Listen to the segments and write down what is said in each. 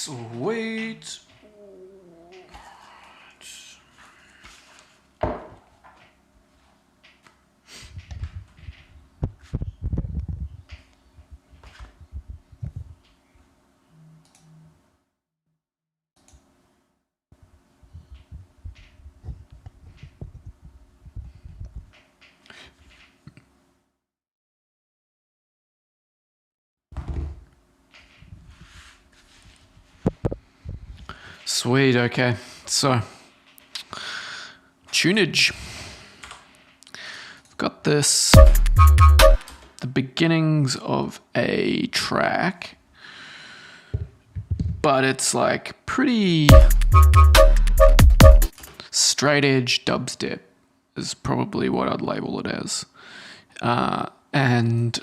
Sweet. Sweet, okay. So, tunage. I've got this, the beginnings of a track, but it's like pretty straight edge dubstep is probably what I'd label it as. And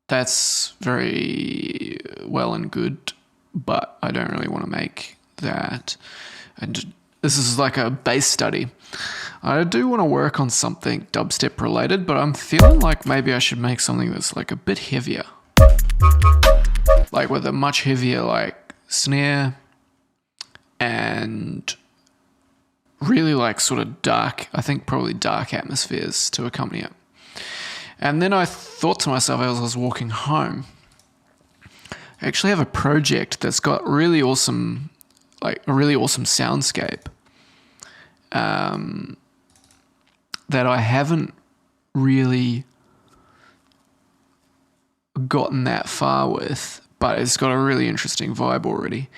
that's very well and good, but I don't really want to make that. And this is like a bass study. I do want to work on something dubstep related, but I'm feeling like maybe I should make something that's like a bit heavier, like with a much heavier like snare and really like sort of dark, I think probably dark atmospheres to accompany it. And then I thought to myself as I was walking home, I actually have a project that's got really awesome, like a really awesome soundscape that I haven't really gotten that far with, but it's got a really interesting vibe already.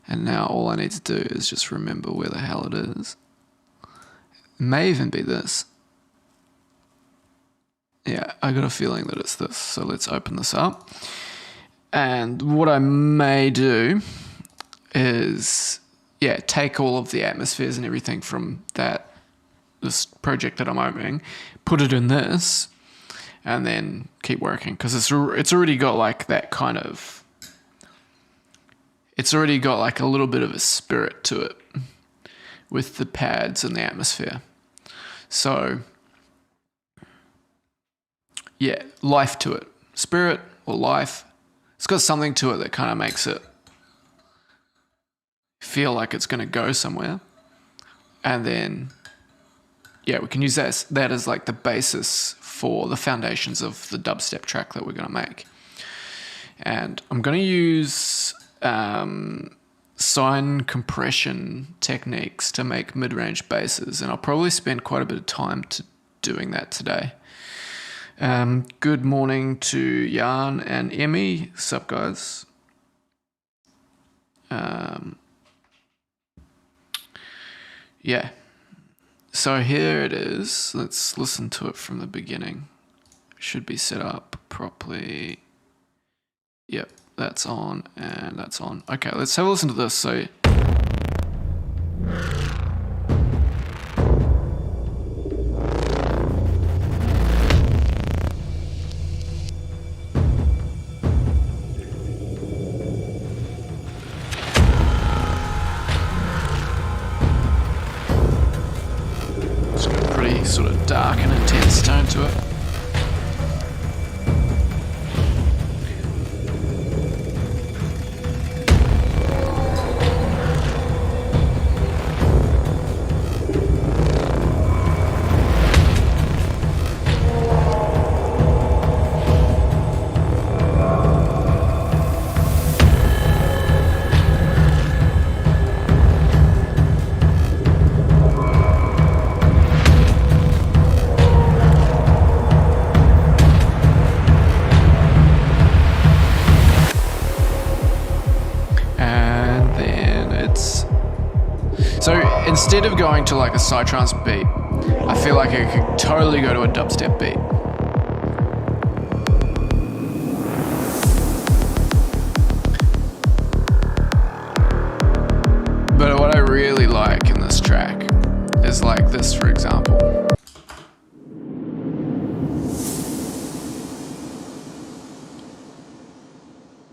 And now all I need to do is just remember where the hell it is. It may even be this. Yeah, I got a feeling that it's this. So let's open this up. And what I may do is, take all of the atmospheres and everything from this project that I'm opening, put it in this, and then keep working. Because it's already got like that kind of, it's already got like a little bit of a spirit to it with the pads and the atmosphere. So, yeah, life to it. Spirit or life. It's got something to it that kind of makes it feel like it's going to go somewhere. And then, we can use that as like the basis for the foundations of the dubstep track that we're going to make. And I'm going to use sine compression techniques to make mid-range basses. And I'll probably spend quite a bit of time doing that today. Good morning to Jan and Emmy. Sup, guys? So here it is. Let's listen to it from the beginning. Should be set up properly. Yep, that's on and that's on. Okay, let's have a listen to this. So. Sort of dark and intense tone to it. Instead of going to like a psytrance beat, I feel like I could totally go to a dubstep beat. But what I really like in this track is like this, for example.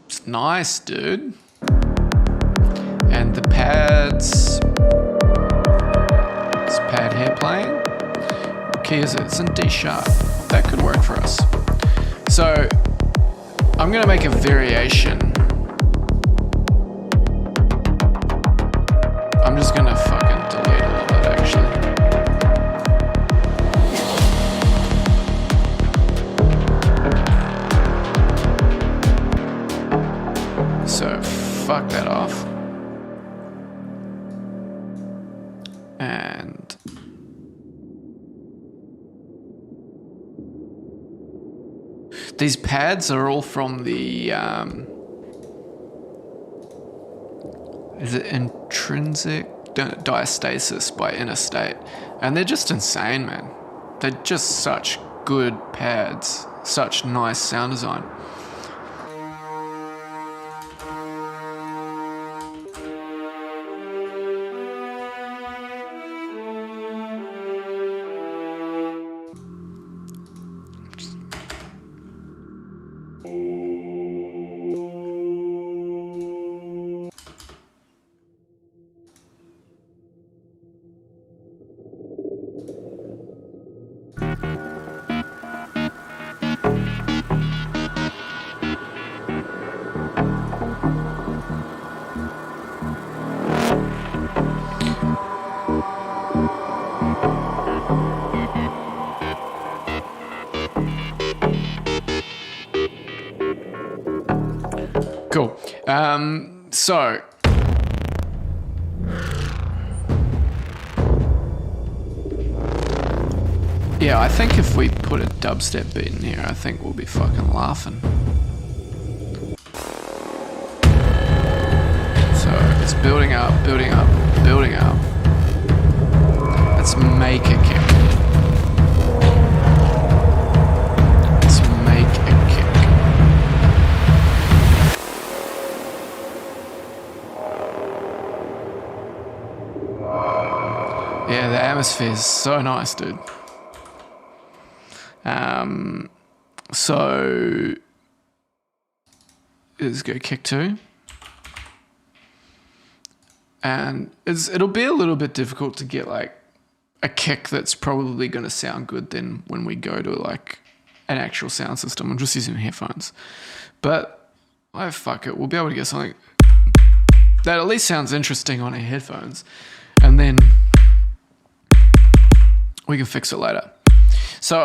It's nice, dude. And the pads... pad here playing. What key is it? It's in D sharp. That could work for us. So I'm going to make a variation I'm just gonna fucking delete all of it actually. So fuck that off. And these pads are all from the is it Intrinsic Diastasis by Interstate, and they're just insane, man. They're just such good pads, such nice sound design. Cool. So yeah, I think if we put a dubstep beat in here, I think we'll be fucking laughing. So it's building up, building up, building up. Let's make a kick. Let's make a kick. Yeah, the atmosphere is so nice, dude. So let's go kick 2. And it'll be a little bit difficult to get like a kick that's probably going to sound good then when we go to like an actual sound system. I'm just using headphones. But oh fuck it, we'll be able to get something that at least sounds interesting on our headphones. And then we can fix it later. So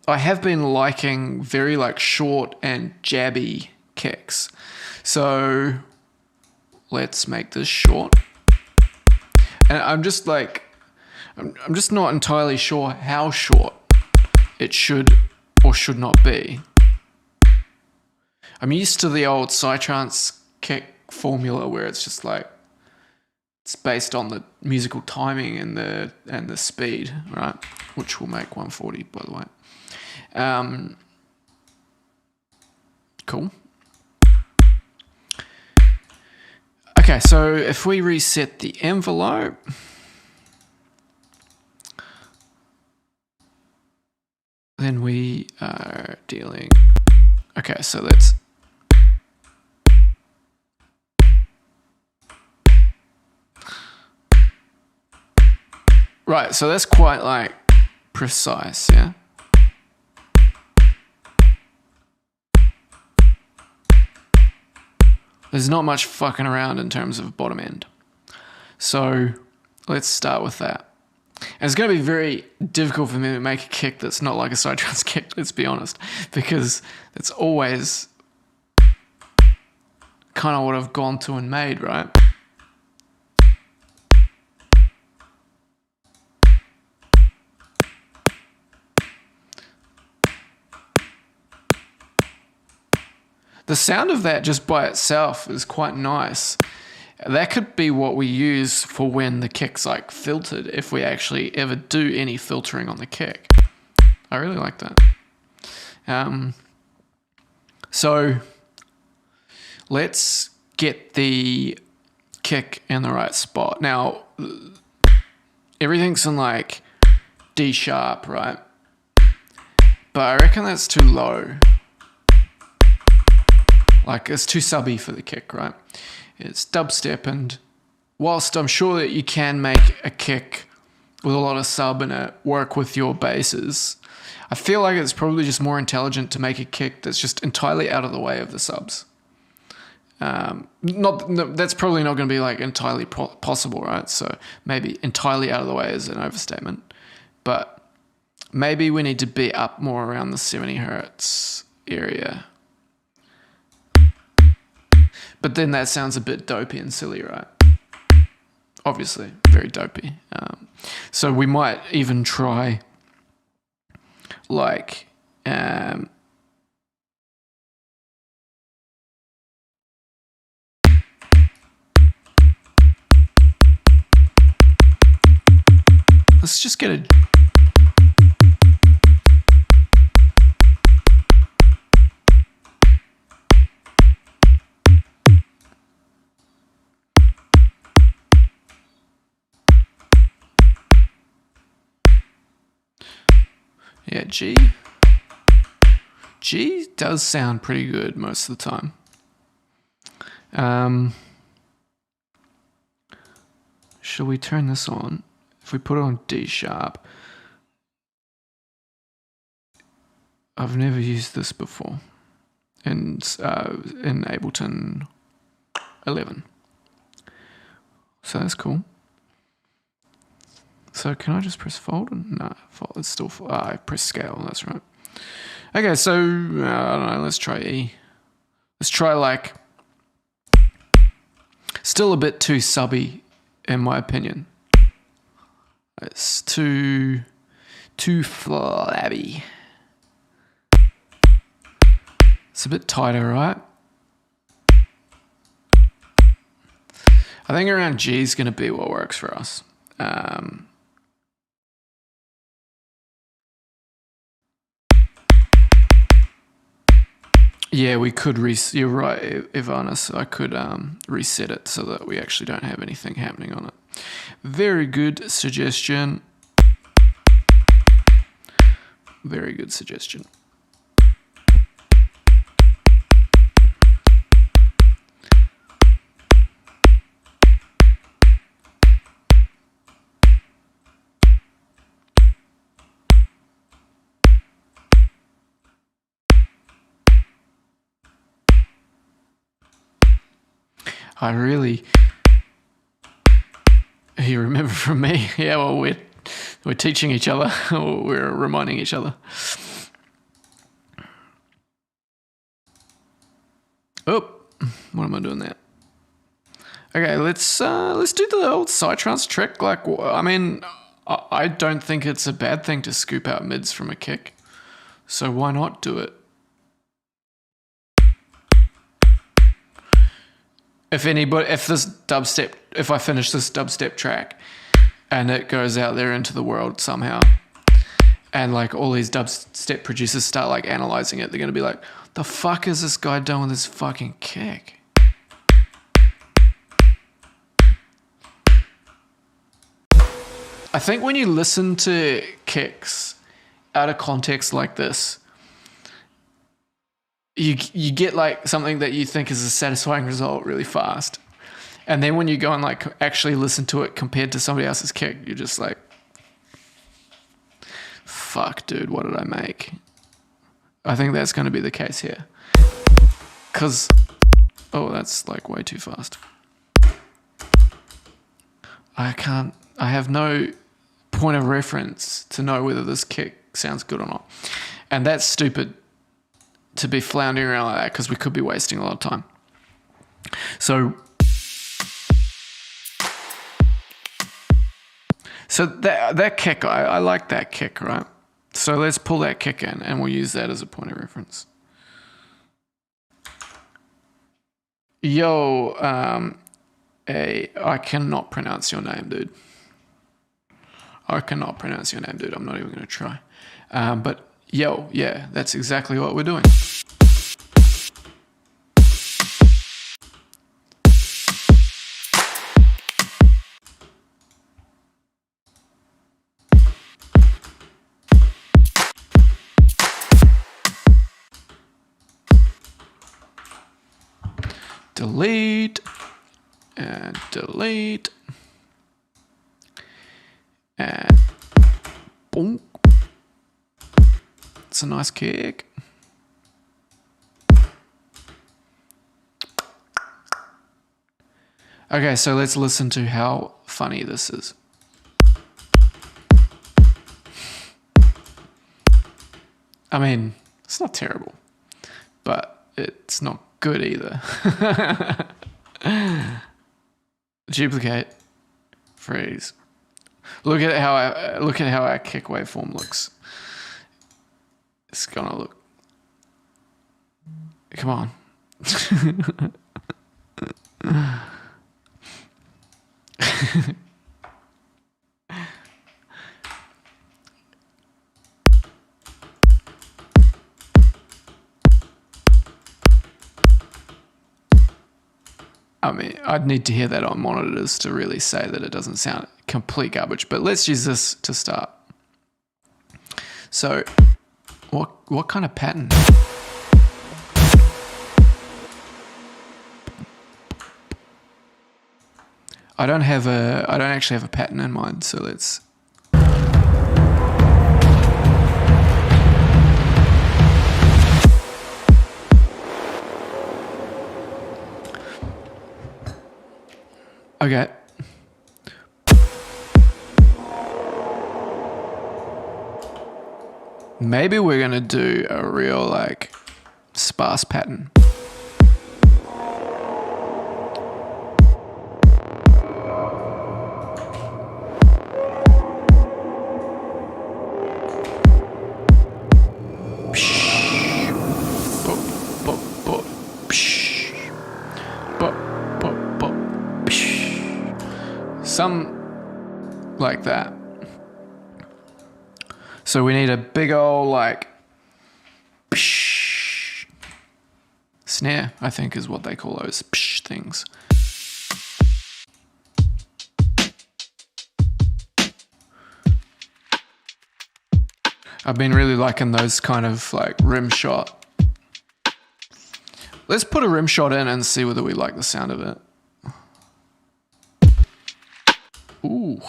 I have been liking very like short and jabby kicks. So let's make this short. And I'm just not entirely sure how short it should or should not be. I'm used to the old Psytrance kick formula where it's just like it's based on the musical timing and the speed, right? Which will make 140, by the way. Cool. Okay, so if we reset the envelope, then we are dealing. Okay, so let's. Right, so that's quite like precise, yeah? There's not much fucking around in terms of bottom end. So let's start with that. And it's going to be very difficult for me to make a kick that's not like a Psytrance kick, let's be honest, because it's always kind of what I've gone to and made, right? The sound of that just by itself is quite nice. That could be what we use for when the kick's like filtered, if we actually ever do any filtering on the kick. I really like that. So let's get the kick in the right spot. Now, everything's in like D sharp, right? But I reckon that's too low. Like, it's too subby for the kick, right? It's dubstep, and whilst I'm sure that you can make a kick with a lot of sub in it work with your basses, I feel like it's probably just more intelligent to make a kick that's just entirely out of the way of the subs. That's probably not going to be like entirely possible, right? So maybe entirely out of the way is an overstatement, but maybe we need to be up more around the 70 hertz area. But then that sounds a bit dopey and silly, right? Obviously, very dopey. So we might even try like let's just get a yeah, G does sound pretty good most of the time. Shall we turn this on? If we put it on D sharp, I've never used this before in Ableton 11. So that's cool. So can I just press fold? No, fold. It's still I press scale. That's right. Okay, so I don't know. Let's try E. Let's try like still a bit too subby, in my opinion. It's too flabby. It's a bit tighter, right? I think around G is going to be what works for us. Yeah, we could you're right, Ivanis. I could reset it so that we actually don't have anything happening on it. Very good suggestion. Very good suggestion. You remember from me? Yeah, well, we're teaching each other, or we're reminding each other. Oh, what am I doing there? Okay, let's do the old psytrance trick. Like, I mean, I don't think it's a bad thing to scoop out mids from a kick, so why not do it? If I finish this dubstep track and it goes out there into the world somehow, and like all these dubstep producers start like analyzing it, they're going to be like, the fuck is this guy doing with this fucking kick? I think when you listen to kicks out of context like this, you get like something that you think is a satisfying result really fast. And then when you go and like actually listen to it compared to somebody else's kick, you're just like, fuck, dude, what did I make? I think that's going to be the case here. Because, oh, that's like way too fast. I have no point of reference to know whether this kick sounds good or not. And that's stupid to be floundering around like that, because we could be wasting a lot of time. So that kick, I like that kick, right? So let's pull that kick in and we'll use that as a point of reference. Yo, I cannot pronounce your name, dude. I'm not even going to try. But yo, yeah, that's exactly what we're doing. Delete and delete and boom. It's a nice kick. Okay, so let's listen to how funny this is. I mean, it's not terrible, but it's not good either. Duplicate, freeze. Look at how our kick waveform looks. It's gonna look. Come on. I mean, I'd need to hear that on monitors to really say that it doesn't sound complete garbage, but let's use this to start. So, what kind of pattern? I don't actually have a pattern in mind, so let's. Okay. Maybe we're gonna do a real like sparse pattern. Some like that. So we need a big old like snare, I think is what they call those things. I've been really liking those kind of like rim shot. Let's put a rim shot in and see whether we like the sound of it. Ooh.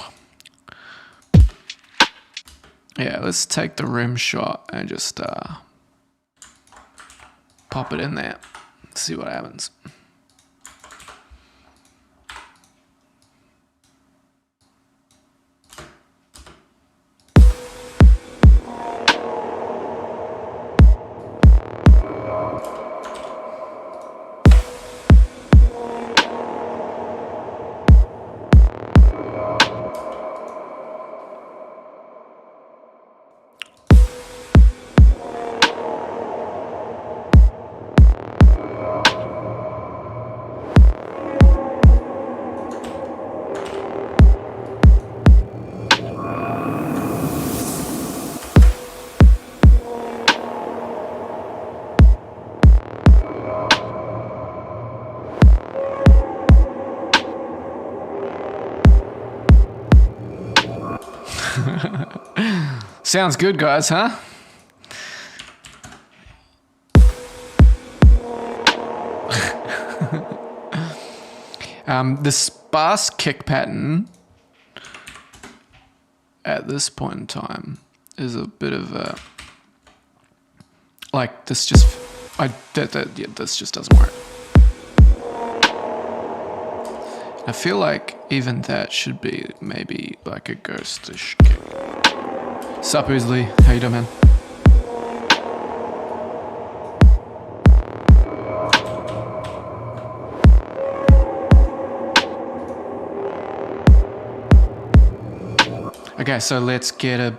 Yeah, let's take the rim shot and just pop it in there. See what happens. Sounds good, guys, huh? The sparse kick pattern at this point in time is a bit of a like this just this just doesn't work. I feel like even that should be maybe like a ghostish kick. Sup, Oozly? How you doing, man? Okay, so let's get a.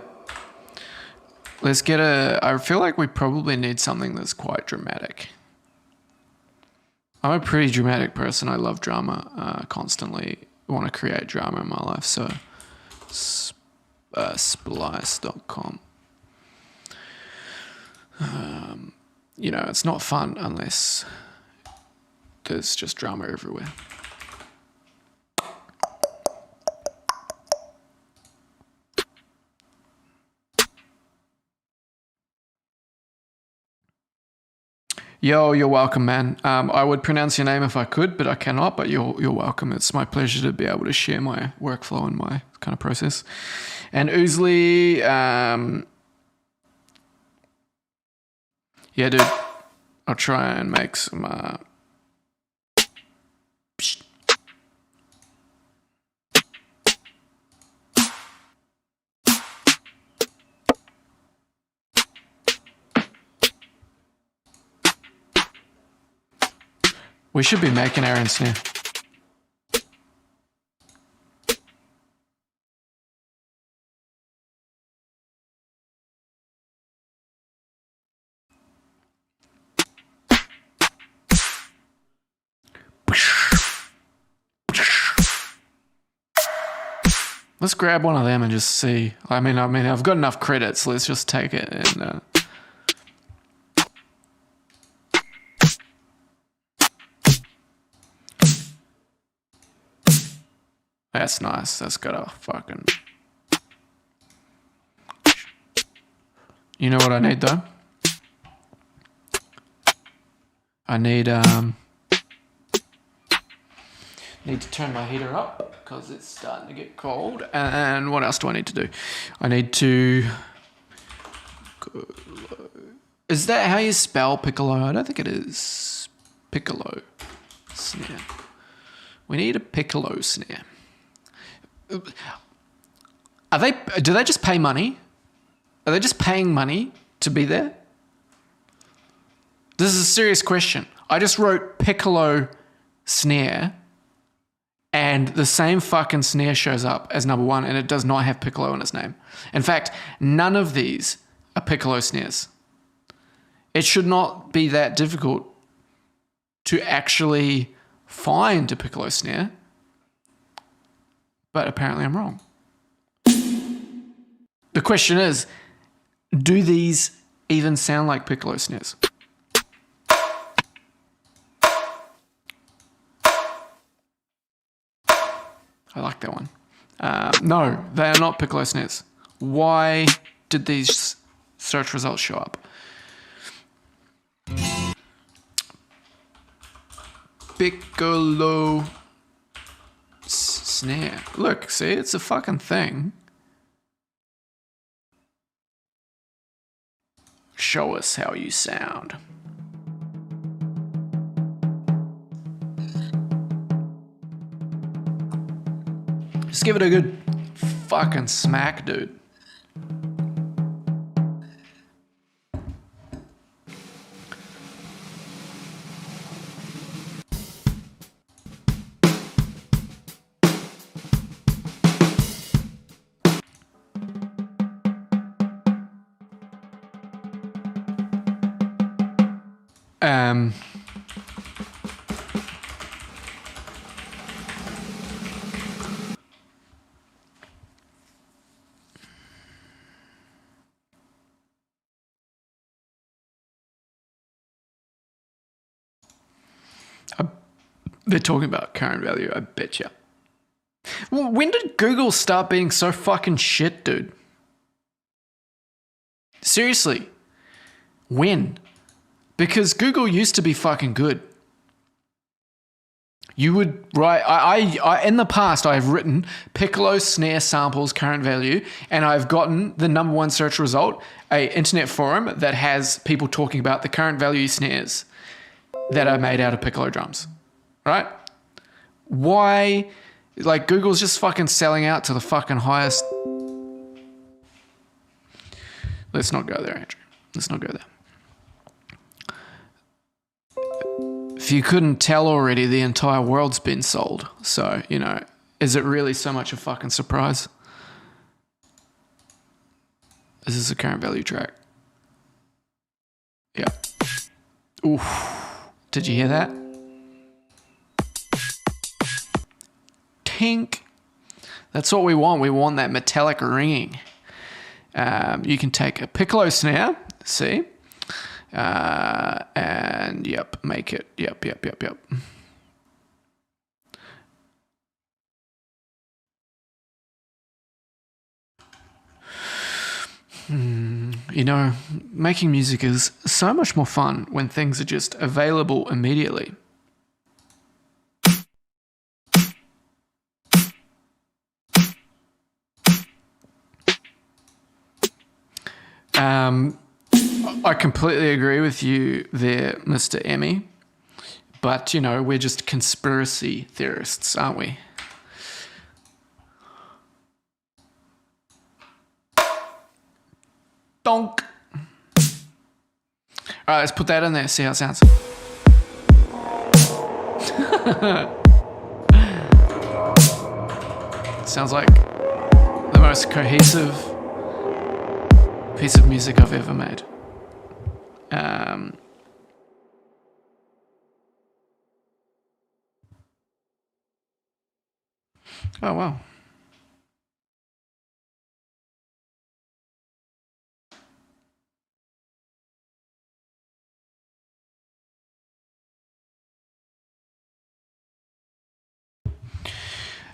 I feel like we probably need something that's quite dramatic. I'm a pretty dramatic person. I love drama. Constantly want to create drama in my life. So, splice.com. You know, it's not fun unless there's just drama everywhere. Yo, you're welcome, man. I would pronounce your name if I could, but I cannot. But you're welcome. It's my pleasure to be able to share my workflow and my kind of process. And Oozly, yeah, dude, I'll try and make some. We should be making our own snare. Let's grab one of them and just see. I mean, I've got enough credits. Let's just take it and. That's nice. That's got a fucking. You know what I need though? I need to turn my heater up because it's starting to get cold. And what else do I need to do? I need to. Is that how you spell piccolo? I don't think it is. Piccolo snare. We need a piccolo snare. Do they just pay money? Are they just paying money to be there? This is a serious question. I just wrote piccolo snare and the same fucking snare shows up as number one and it does not have piccolo in its name. In fact, none of these are piccolo snares. It should not be that difficult to actually find a piccolo snare, but apparently I'm wrong. The question is, do these even sound like piccolo snares? I like that one. No, they are not piccolo snares. Why did these search results show up? Piccolo snare. Look, see, it's a fucking thing. Show us how you sound. Just give it a good fucking smack, dude. They're talking about current value, I bet you. Well, when did Google start being so fucking shit, dude? Seriously. When? Because Google used to be fucking good. You would write, I in the past, I've written piccolo snare samples current value, and I've gotten the number one search result, a internet forum that has people talking about the current value snares that are made out of piccolo drums. Right? Why? Like, Google's just fucking selling out to the fucking highest. Let's not go there, Andrew. Let's not go there. If you couldn't tell already, the entire world's been sold. So, you know, is it really so much a fucking surprise? Is this a current value track? Yeah. Oof. Did you hear that? Tink. That's what we want. We want that metallic ringing. You can take a piccolo snare, see? And yep, make it. Yep. You know, making music is so much more fun when things are just available immediately. I completely agree with you there, Mr. Emmy. But, you know, we're just conspiracy theorists, aren't we? Donk. All right, let's put that in there, see how it sounds. Sounds like the most cohesive piece of music I've ever made. Oh, wow.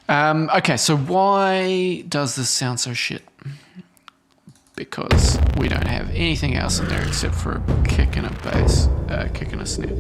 Okay, so why does this sound so shit? Because we don't have anything else in there except for a kick and a bass, kick and a snare.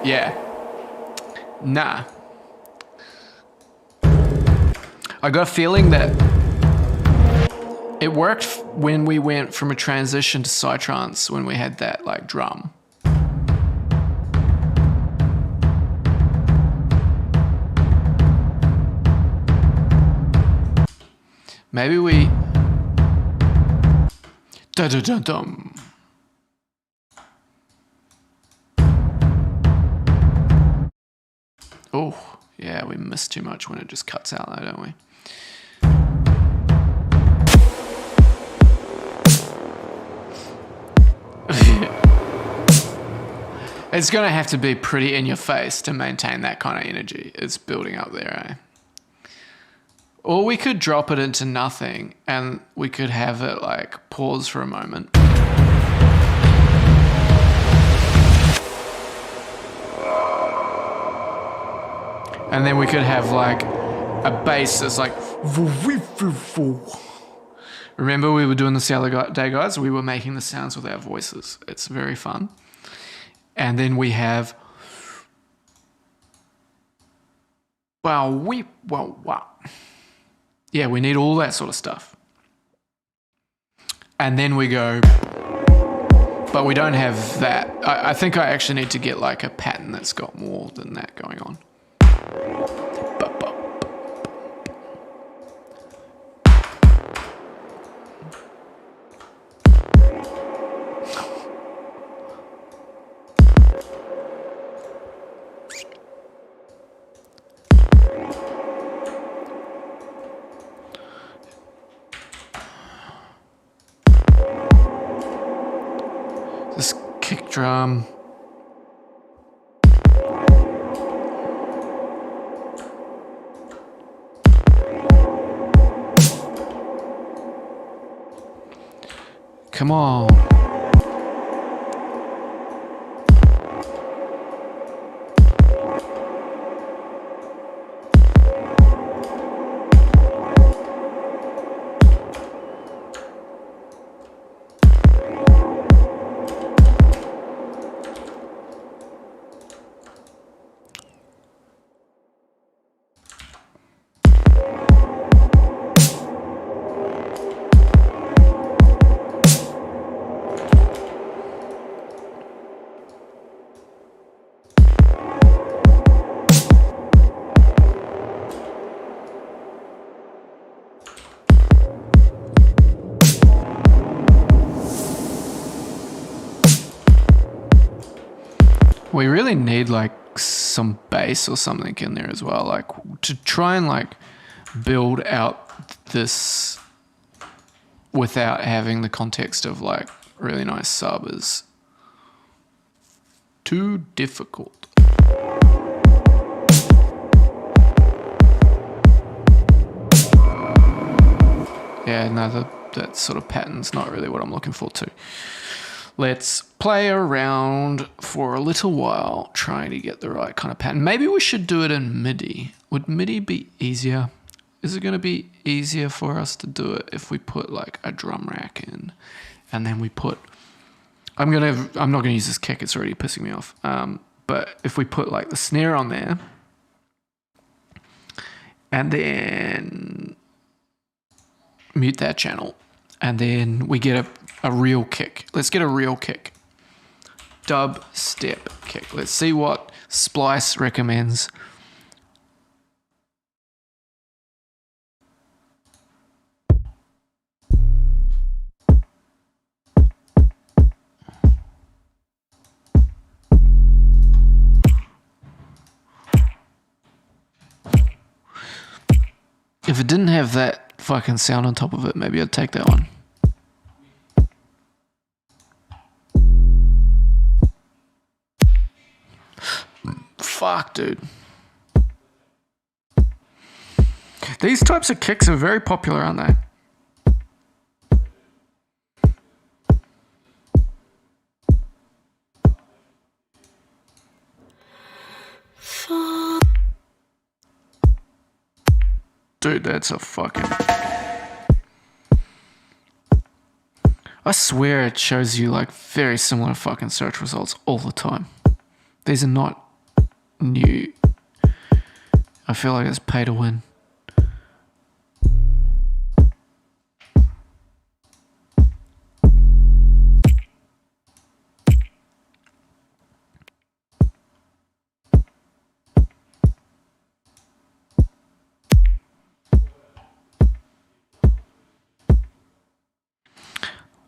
Yeah. Nah. I got a feeling that it worked when we went from a transition to psytrance, when we had that like drum. Maybe we... Da-da-da-dum. Oh, yeah, we miss too much when it just cuts out though, don't we? It's going to have to be pretty in your face to maintain that kind of energy. It's building up there, eh? Or we could drop it into nothing and we could have it like pause for a moment. And then we could have like a bass that's like... Remember we were doing this the other day, guys? We were making the sounds with our voices. It's very fun. And then we have... Wow. Yeah, we need all that sort of stuff. And then we go... But we don't have that. I think I actually need to get like a pattern that's got more than that going on. This kick drum. Come on. We really need like some bass or something in there as well, like to try and like build out this without having the context of like really nice sub is too difficult. Yeah, no, that sort of pattern's not really what I'm looking for too. Let's play around for a little while trying to get the right kind of pattern. Maybe we should do it in MIDI. Would MIDI be easier? Is it going to be easier for us to do it if we put like a drum rack in and then we put... I'm not going to use this kick. It's already pissing me off. But if we put like the snare on there and then mute that channel and then we get a real kick. Let's get a real kick. Dub step kick. Let's see what Splice recommends. If it didn't have that fucking sound on top of it, maybe I'd take that one. Fuck, dude. These types of kicks are very popular, aren't they? Dude, that's a fucking... I swear it shows you like very similar fucking search results all the time. These are not new. I feel like it's pay to win.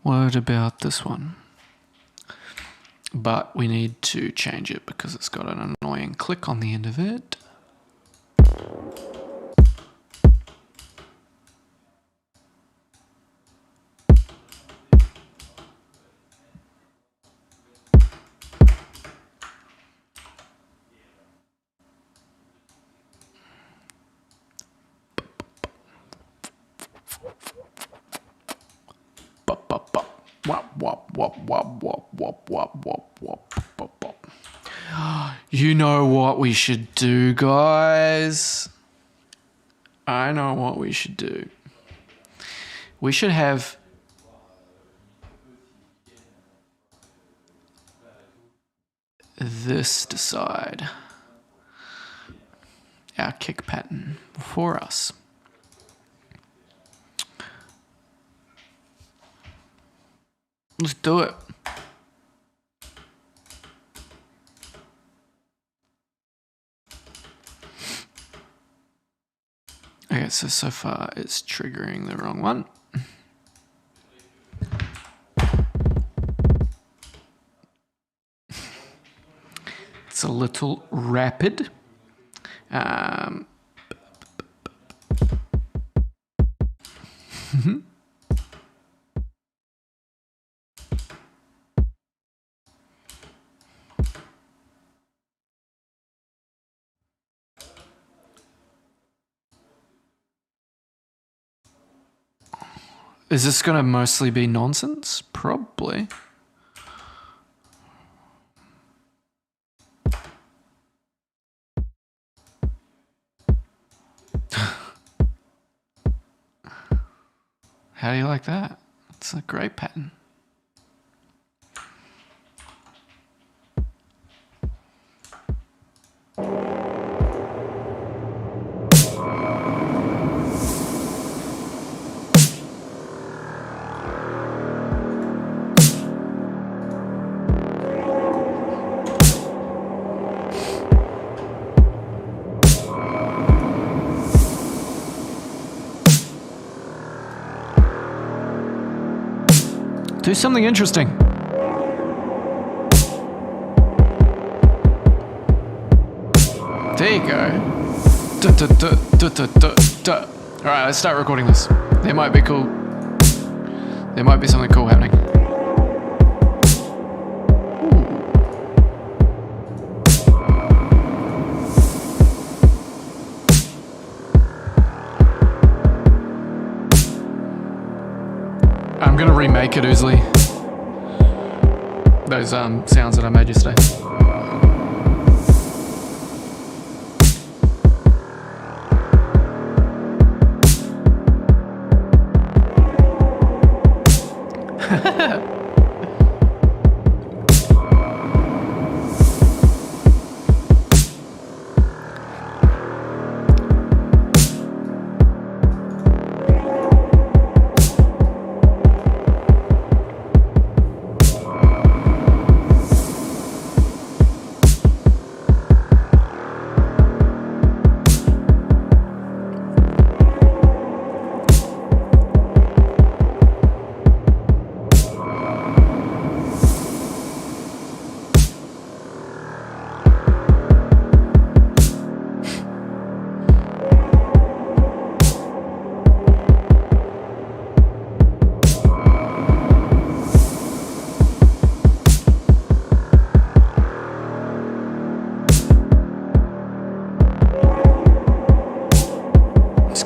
What about this one? But we need to change it because it's got an annoying click on the end of it. You know what we should do, guys? I know what we should do. We should have this decide our kick pattern for us. Let's do it. Okay, so far it's triggering the wrong one. It's a little rapid. Is this going to mostly be nonsense? Probably. How do you like that? It's a great pattern. Do something interesting. There you go. Alright, let's start recording this. There might be something cool happening. gonna remake it easily. Those sounds that I made yesterday.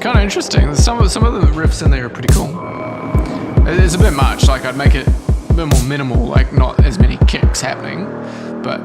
Kind of interesting. Some of the riffs in there are pretty cool. It's a bit much. Like I'd make it a bit more minimal, like not as many kicks happening, but.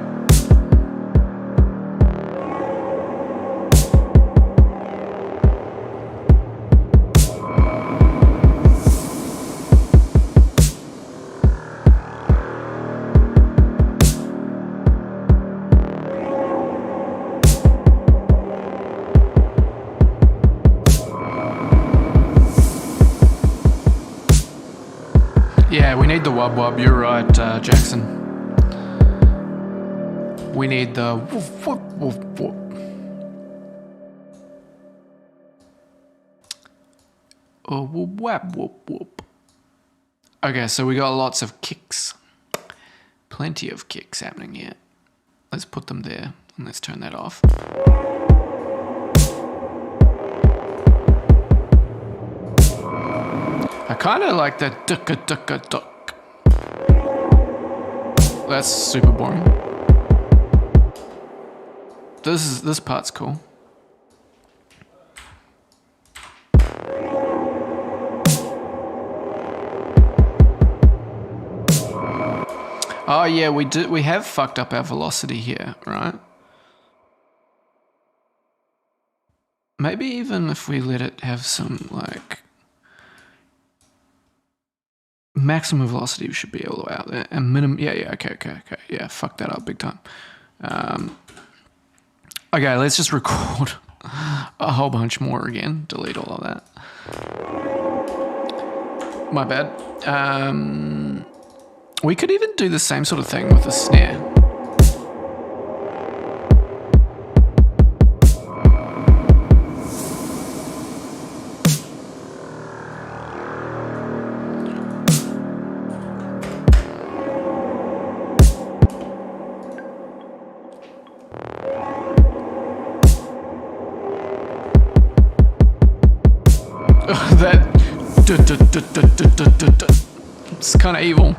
Yeah, we need the wub wub. You're right, Jackson. We need the woof woof woof woof. Oh, whoop whap whoop whoop. Okay, so we got lots of kicks. Plenty of kicks happening here. Let's put them there and let's turn that off. I kind of like that ducka ducka duck. That's super boring. This part's cool. Oh yeah, we have fucked up our velocity here, right? Maybe even if we let it have some like maximum velocity, we should be all the way out there. And minimum, yeah, okay, yeah, fuck that up big time. Okay, let's just record a whole bunch more again. Delete all of that. My bad. We could even do the same sort of thing with the snare. That it's kind of evil.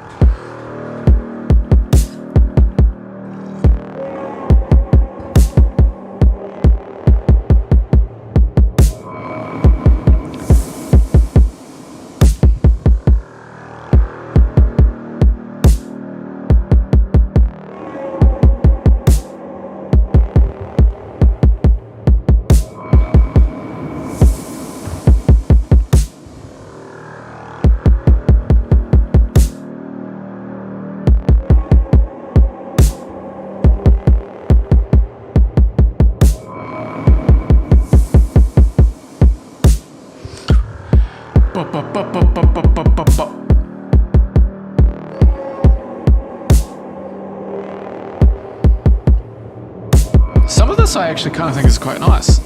Some of this I actually kind of think is quite nice.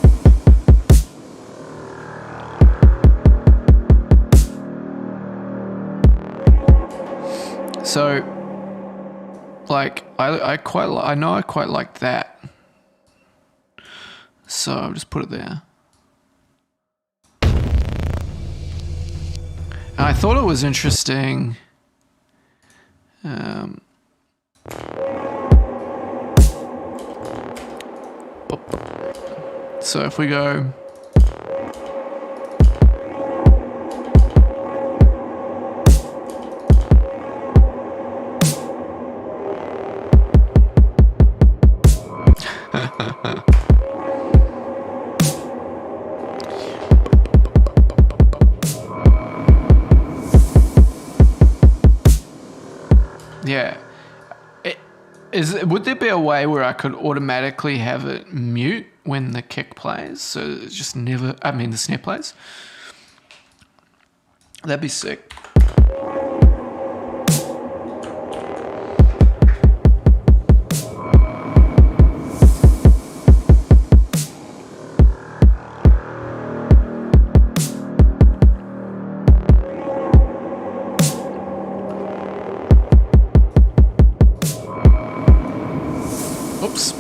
So, like, I quite like that. So I'll just put it there. And I thought it was interesting. So if we go. Yeah. Would there be a way where I could automatically have it mute when the kick plays? So it's just never, the snare plays? That'd be sick. Oops.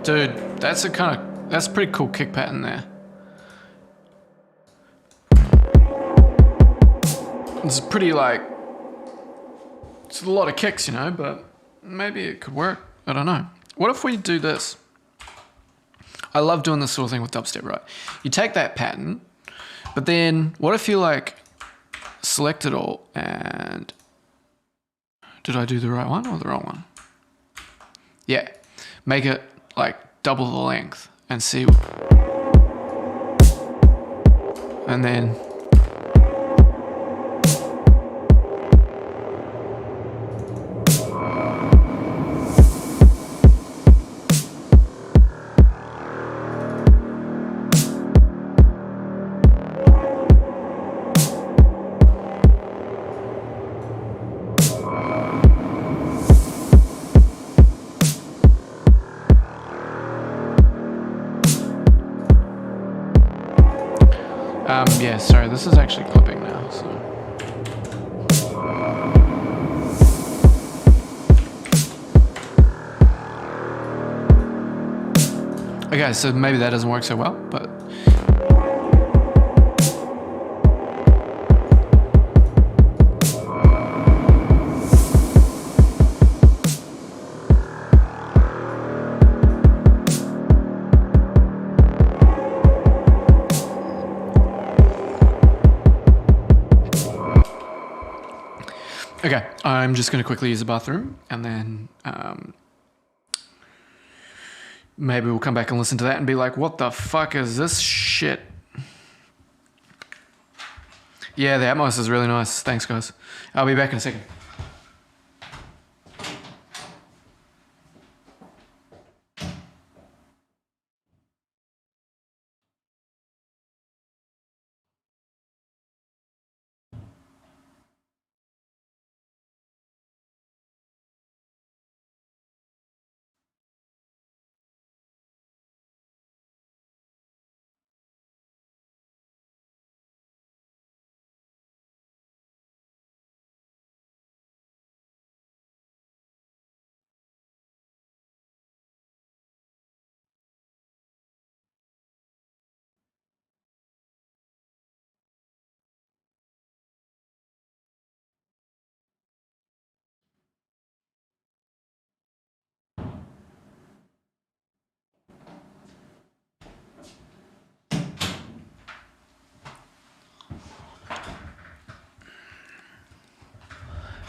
Dude, that's a pretty cool kick pattern there. It's pretty it's a lot of kicks, but maybe it could work. I don't know. What if we do this? I love doing this sort of thing with dubstep, right? You take that pattern, but then what if you select it all and... Did I do the right one or the wrong one? Yeah. Make it double the length and see, and then yeah, sorry, this is actually clipping now, so. Okay, so maybe that doesn't work so well, but. Okay, I'm just going to quickly use the bathroom and then maybe we'll come back and listen to that and be like, what the fuck is this shit? Yeah, the Atmos is really nice. Thanks, guys. I'll be back in a second.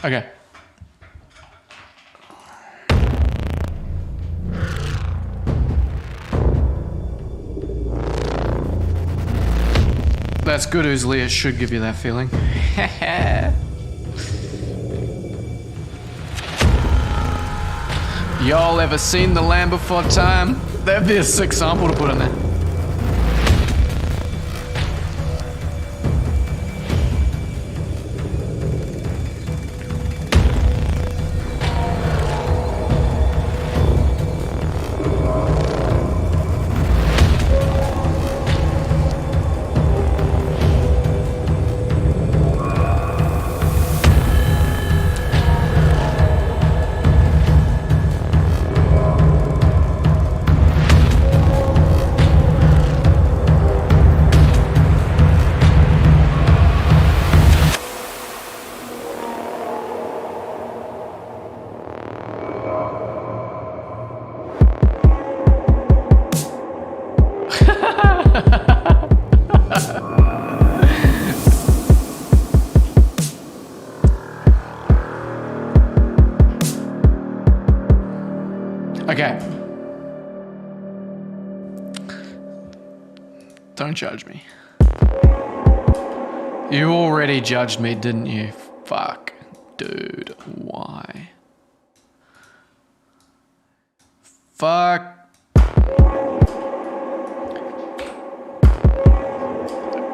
Okay. That's good, Oozly. It should give you that feeling. Y'all ever seen The Land Before Time? That'd be a sick sample to put in there. Okay. Don't judge me. You already judged me, didn't you? Fuck. Dude, why? Fuck.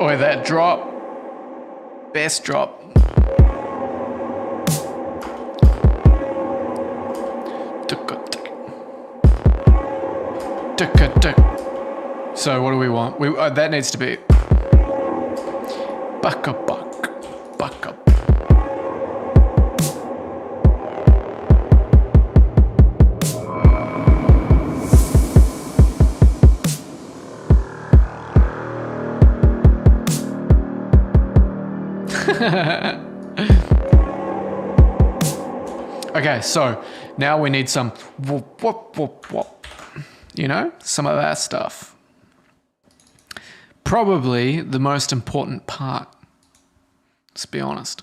Oi, that drop. Best drop. So what do we want? That needs to be buck up, buck up. Okay, so now we need some whoop, whoop, whoop, whoop. You know, some of that stuff. Probably the most important part. Let's be honest.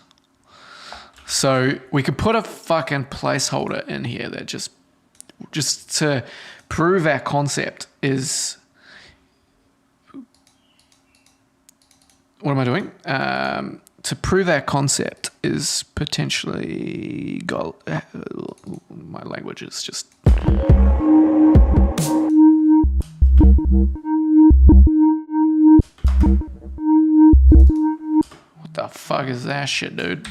So we could put a fucking placeholder in here that just to prove our concept is. What am I doing? To prove our concept is potentially my language is just. What the fuck is that shit, dude?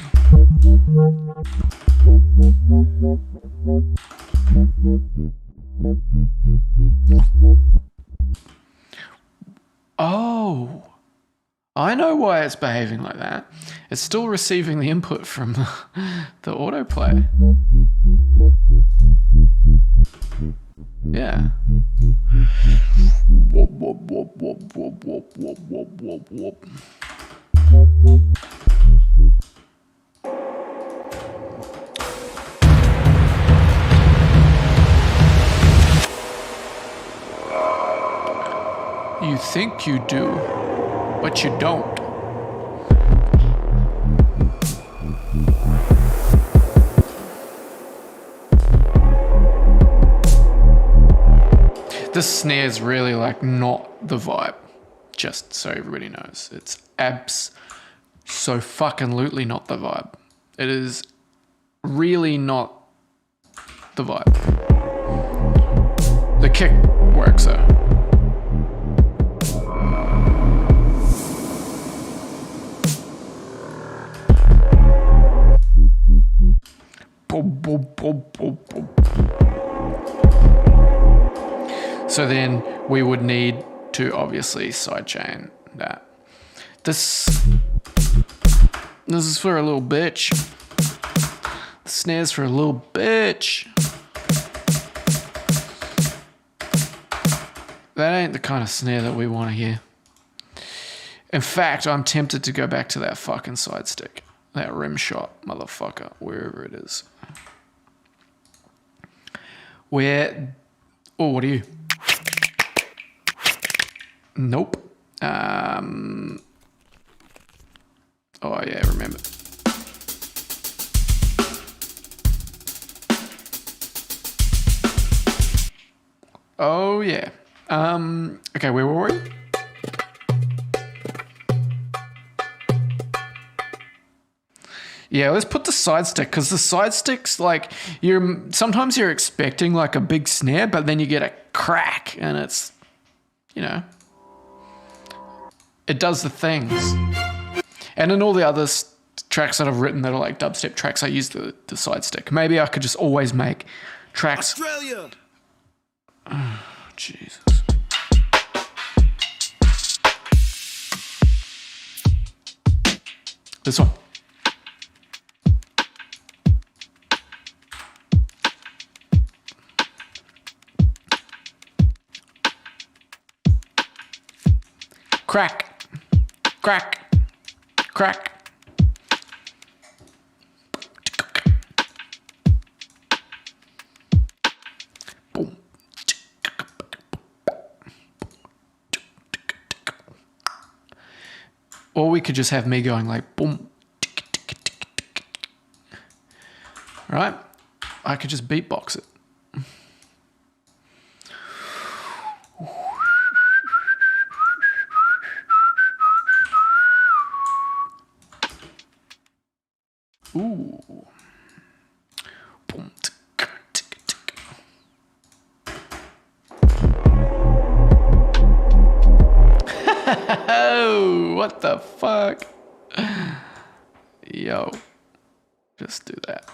Oh, I know why it's behaving like that. It's still receiving the input from the autoplay. Yeah. Whoop, whoop, whoop, whoop, whoop, whoop, whoop, whoop, whoop, whoop. You think you do, but you don't. This snare is really like not the vibe, just so everybody knows. It's so-fucking-lutely not the vibe. It is really not the vibe. The kick works though. So then we would need to obviously sidechain that. This is for a little bitch. The snare's for a little bitch. That ain't the kind of snare that we want to hear. In fact, I'm tempted to go back to that fucking side stick. That rim shot, motherfucker, wherever it is. What are you? Nope. Oh yeah, remember. Oh yeah. Okay, where were we? Yeah, let's put the side stick, because the side stick's like sometimes you're expecting like a big snare, but then you get a crack and it's, you know, it does the things. And in all the other tracks that I've written that are like dubstep tracks, I use the side stick. Maybe I could just always make tracks. Australia. Oh, Jesus. This one. Crack, crack, crack. Boom. Or we could just have me going like boom. Right? I could just beatbox it. Oh, what the fuck? Yo, just do that.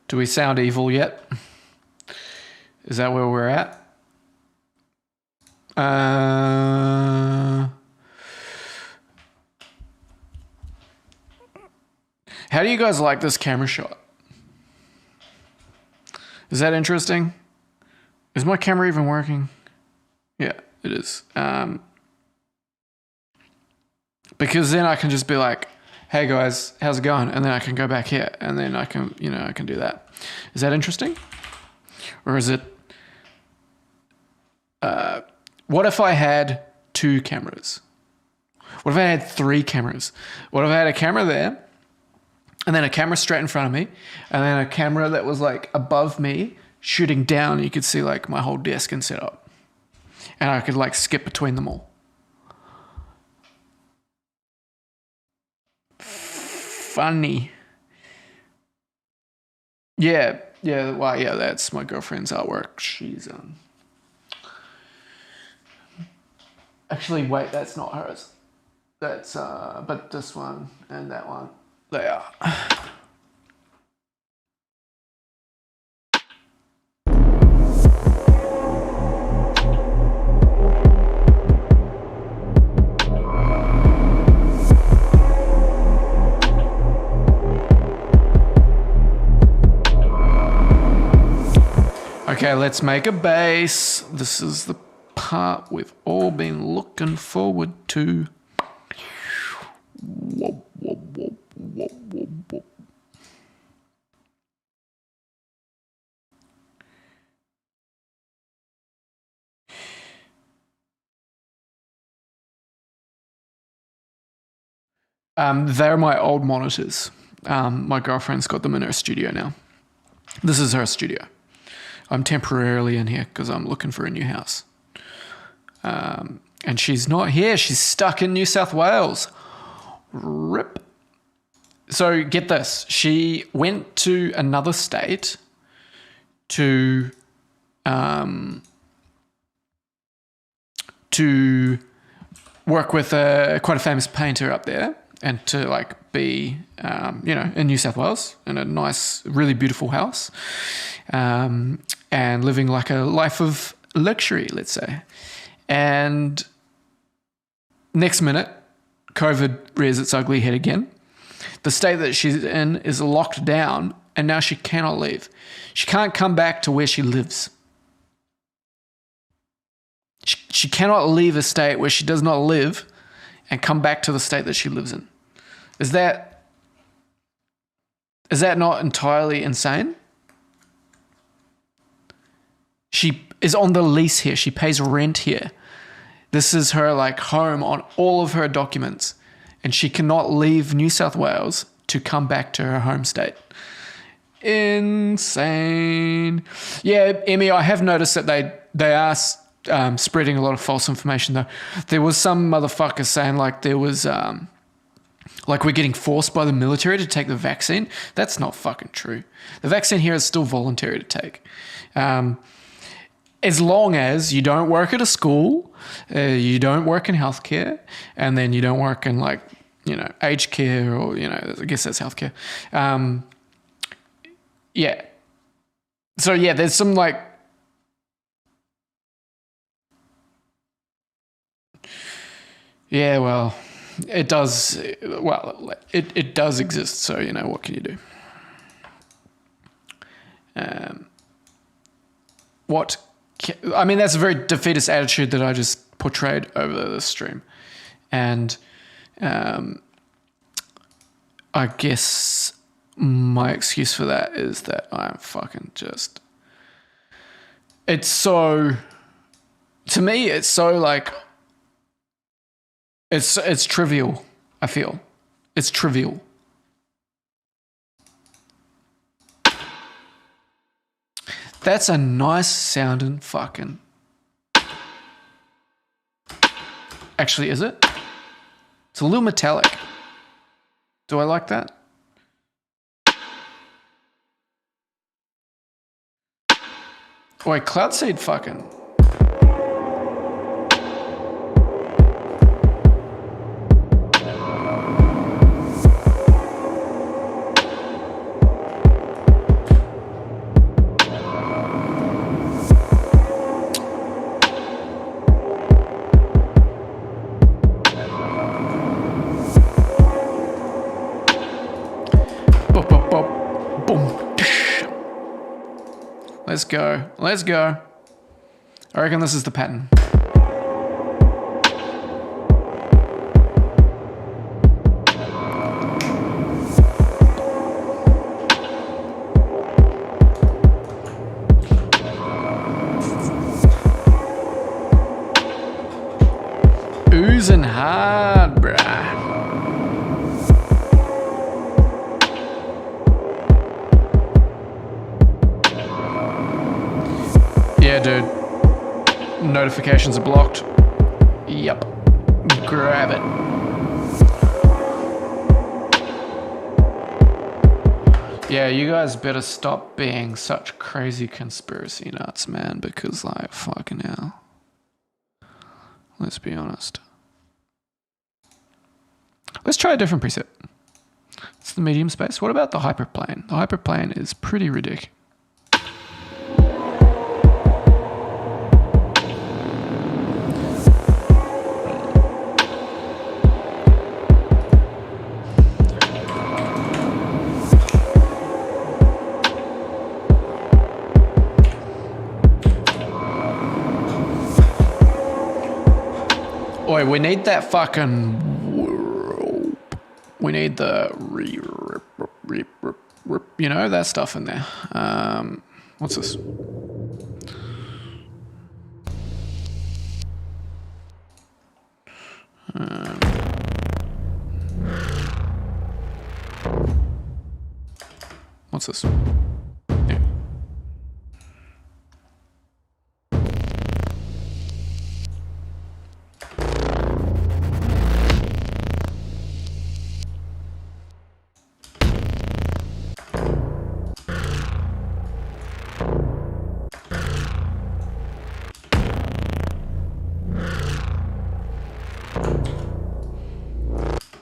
Do we sound evil yet? Is that where we're at? How do you guys like this camera shot? Is that interesting? Is my camera even working? Yeah, it is. Because then I can just be like, hey guys, how's it going? And then I can go back here and then I can, I can do that. Is that interesting? Or is it, what if I had 2 cameras? What if I had 3 cameras? What if I had a camera there and then a camera straight in front of me and then a camera that was like above me shooting down? You could see like my whole desk and setup and I could like skip between them all. Funny. Yeah, well, yeah, that's my girlfriend's artwork. She's actually, wait, that's not hers. That's but this one and that one, they are. Okay, let's make a bass. This is the part we've all been looking forward to. Whoop, whoop, whoop, whoop, whoop, whoop. They're my old monitors. My girlfriend's got them in her studio now. This is her studio. I'm temporarily in here because I'm looking for a new house. And she's not here. She's stuck in New South Wales. Rip. So get this. She went to another state to work with quite a famous painter up there and to like be, in New South Wales in a nice, really beautiful house. And living like a life of luxury, let's say. And next minute, COVID rears its ugly head again. The state that she's in is locked down, and now she cannot leave. She can't come back to where she lives. She cannot leave a state where she does not live and come back to the state that she lives in. Is that not entirely insane? She is on the lease here. She pays rent here. This is her like home on all of her documents. And she cannot leave New South Wales to come back to her home state. Insane. Yeah, Emmy, I have noticed that they are spreading a lot of false information though. There was some motherfucker saying like there was like we're getting forced by the military to take the vaccine. That's not fucking true. The vaccine here is still voluntary to take. as long as you don't work at a school, you don't work in healthcare, and then you don't work in like, aged care or, I guess that's healthcare. Yeah. So yeah, there's some like, yeah, well, it does exist. So, what can you do? That's a very defeatist attitude that I just portrayed over the stream. And I guess my excuse for that is that I'm fucking just... to me, it's so like... It's trivial, I feel. It's trivial. That's a nice sounding fucking... Actually, is it? It's a little metallic. Do I like that? Wait, Cloudseed fucking... Let's go. I reckon this is the pattern. Oozing hard, bruh. Yeah, dude. Notifications are blocked. Yep. Grab it. Yeah, you guys better stop being such crazy conspiracy nuts, man, because, like, fucking hell. Let's be honest. Let's try a different preset. It's the medium space. What about the hyperplane? The hyperplane is pretty ridiculous. Oi, we need that fucking... We need the... that stuff in there. What's this? What's this? Yeah.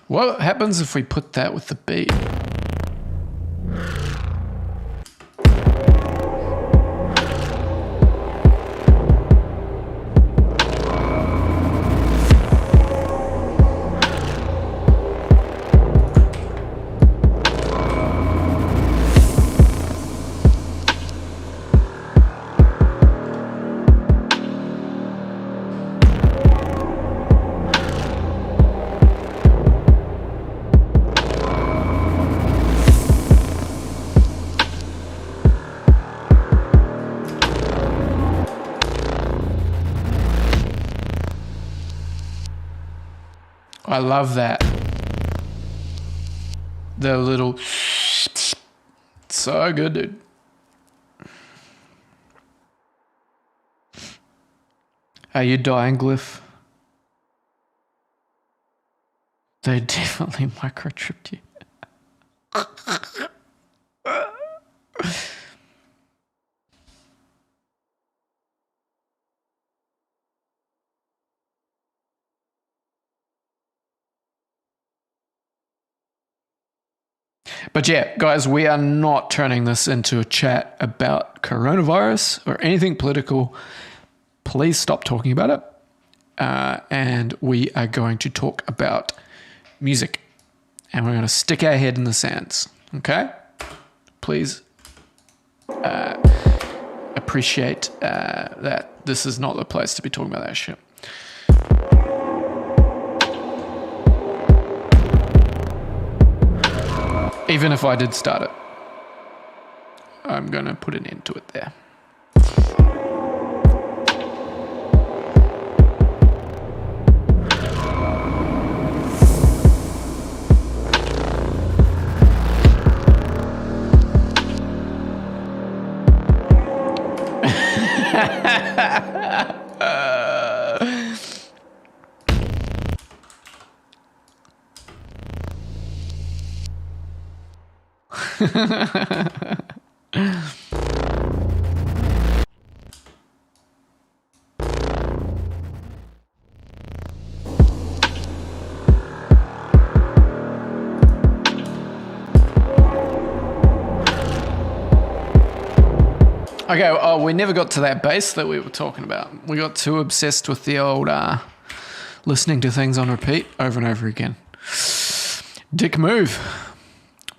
What happens if we put that with the beat? I love that. The little... So good, dude. Are you dying, Glyph? They definitely microchipped you. But yeah, guys, we are not turning this into a chat about coronavirus or anything political. Please stop talking about it. And we are going to talk about music. And we're going to stick our head in the sands. Okay? Please appreciate that this is not the place to be talking about that shit. Even if I did start it, I'm going to put an end to it there. Okay, we never got to that bass that we were talking about. We got too obsessed with the old listening to things on repeat over and over again. Dick move,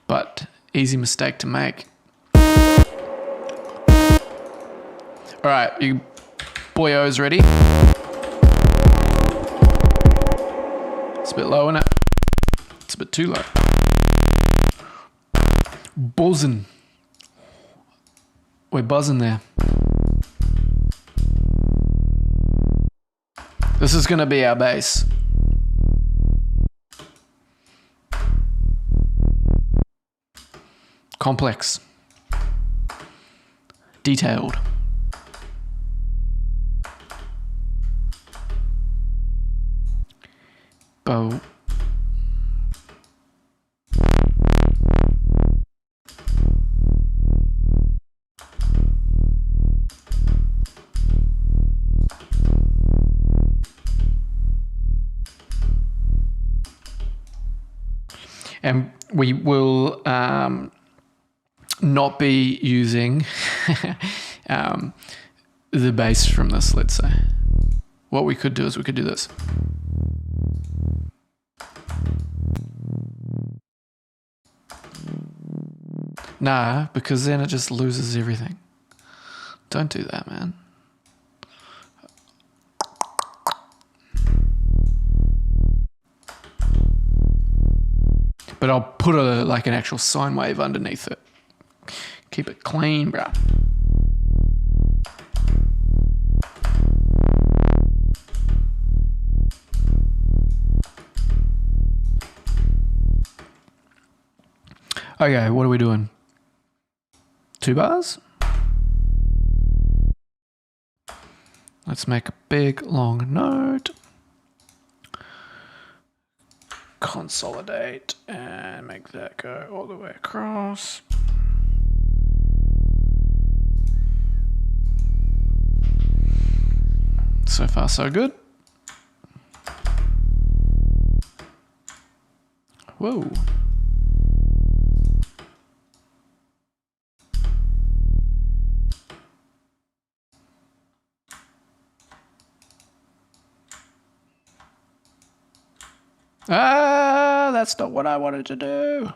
but easy mistake to make. All right, you boyos ready? It's a bit low, isn't it? It's a bit too low. Buzzing. We're buzzing there. This is going to be our bass. Complex. Detailed. Bow. And we will not be using the bass from this, let's say. What we could do is we could do this. Nah, because then it just loses everything. Don't do that, man. But I'll put an actual sine wave underneath it. Keep it clean, bruh. Okay, what are we doing? 2 bars? Let's make a big long note. Consolidate and make that go all the way across. So far, so good. Whoa. That's not what I wanted to do.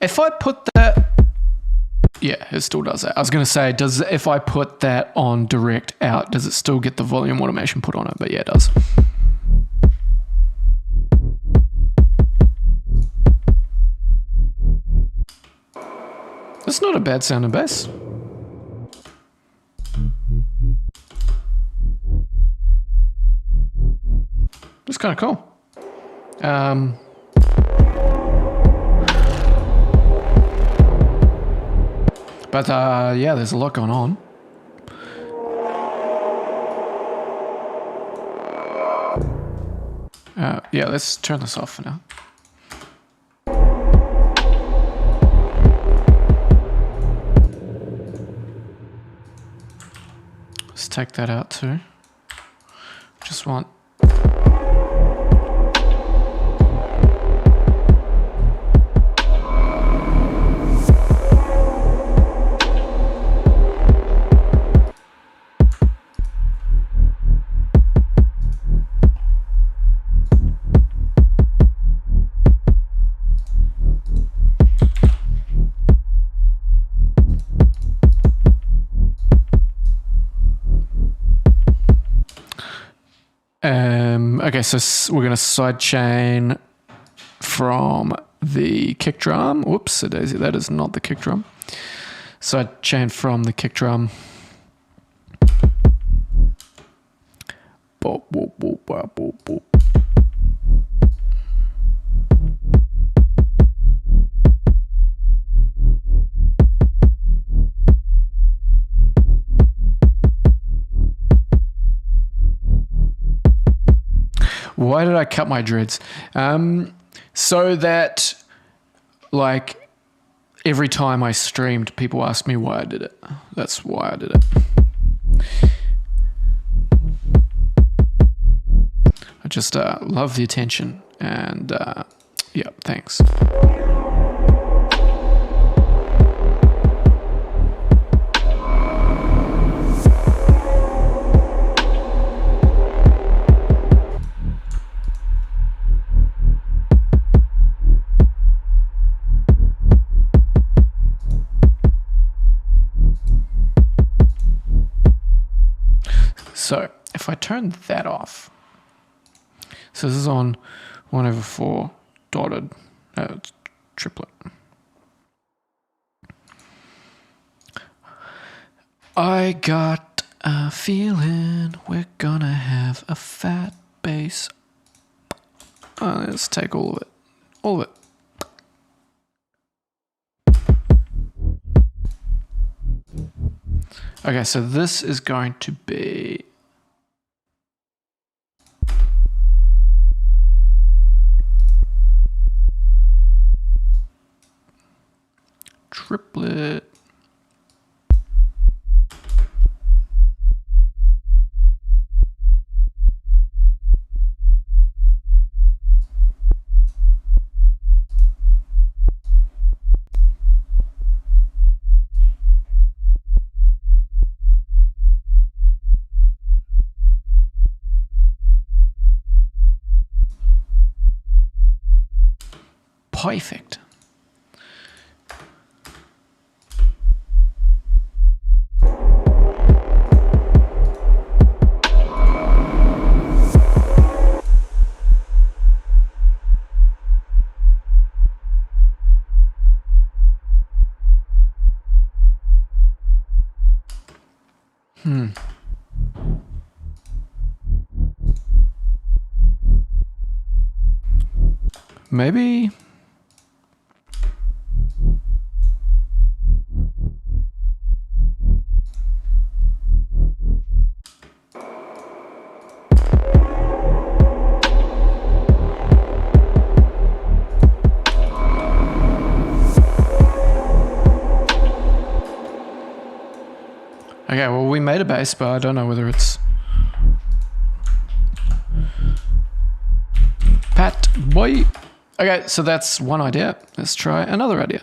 If I put that... Yeah, it still does that. I was going to say, if I put that on direct out, does it still get the volume automation put on it? But yeah, it does. That's not a bad sounding bass. It's kind of cool. But yeah, there's a lot going on. Yeah, let's turn this off for now. Let's take that out too. Just want... Okay, so we're going to sidechain from the kick drum. Whoops, daisy, that is not the kick drum. Sidechain from the kick drum. Boop, boop, boop, boop, boop, boop. Why did I cut my dreads? So that, like, every time I streamed, people asked me why I did it. That's why I did it. I just love the attention, and yeah, thanks. So if I turn that off, so this is on 1/4 dotted triplet. I got a feeling we're gonna have a fat bass. Let's take all of it. All of it. Okay, so this is going to be... triplet. Perfect. Maybe... Okay, well, we made a bass, but I don't know whether it's... Pat boy. Okay, so that's one idea. Let's try another idea.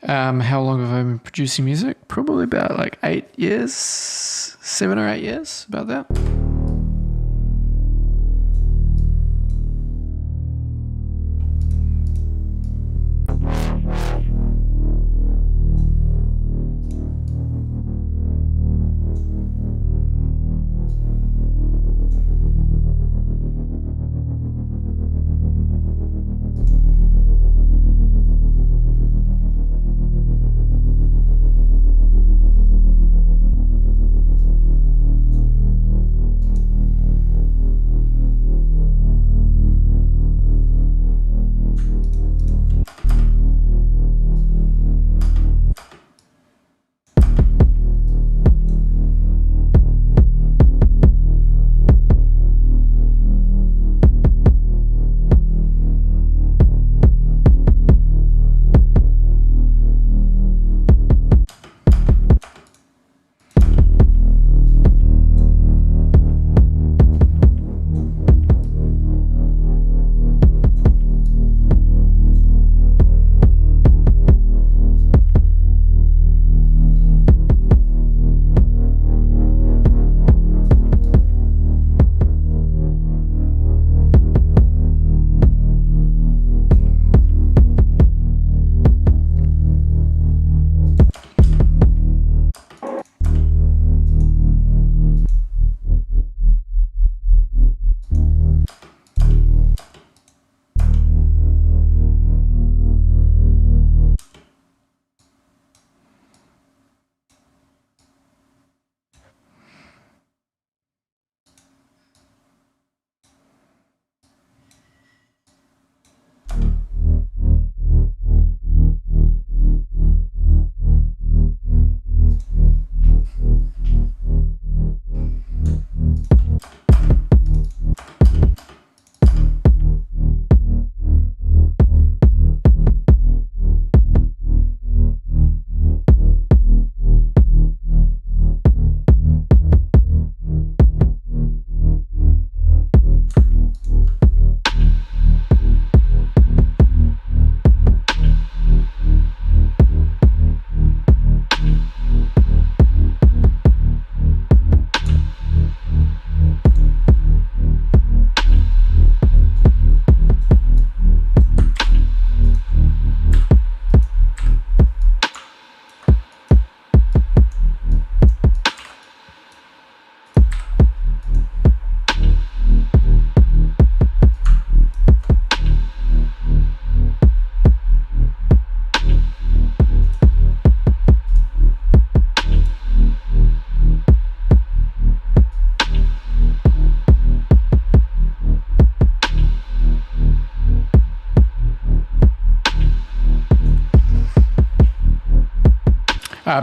How long have I been producing music? Probably about like 8 years, 7 or 8 years, about that.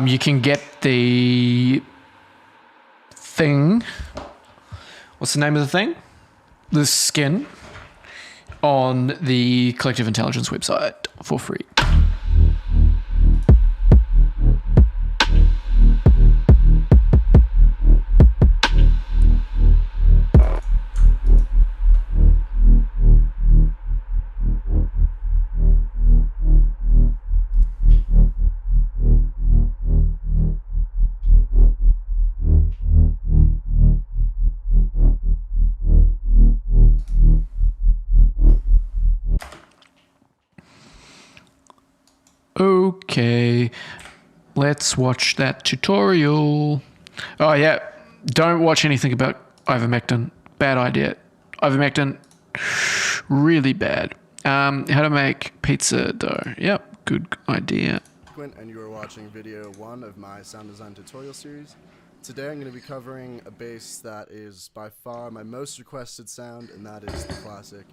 You can get the thing. What's the name of the thing? The skin on the Collective Intelligence website for free. Okay, let's watch that tutorial. Oh yeah, don't watch anything about ivermectin. Bad idea. Ivermectin, really bad. How to make pizza dough. Yep, good idea. And you are watching video 1 of my sound design tutorial series. Today I'm going to be covering a bass that is by far my most requested sound, and that is the classic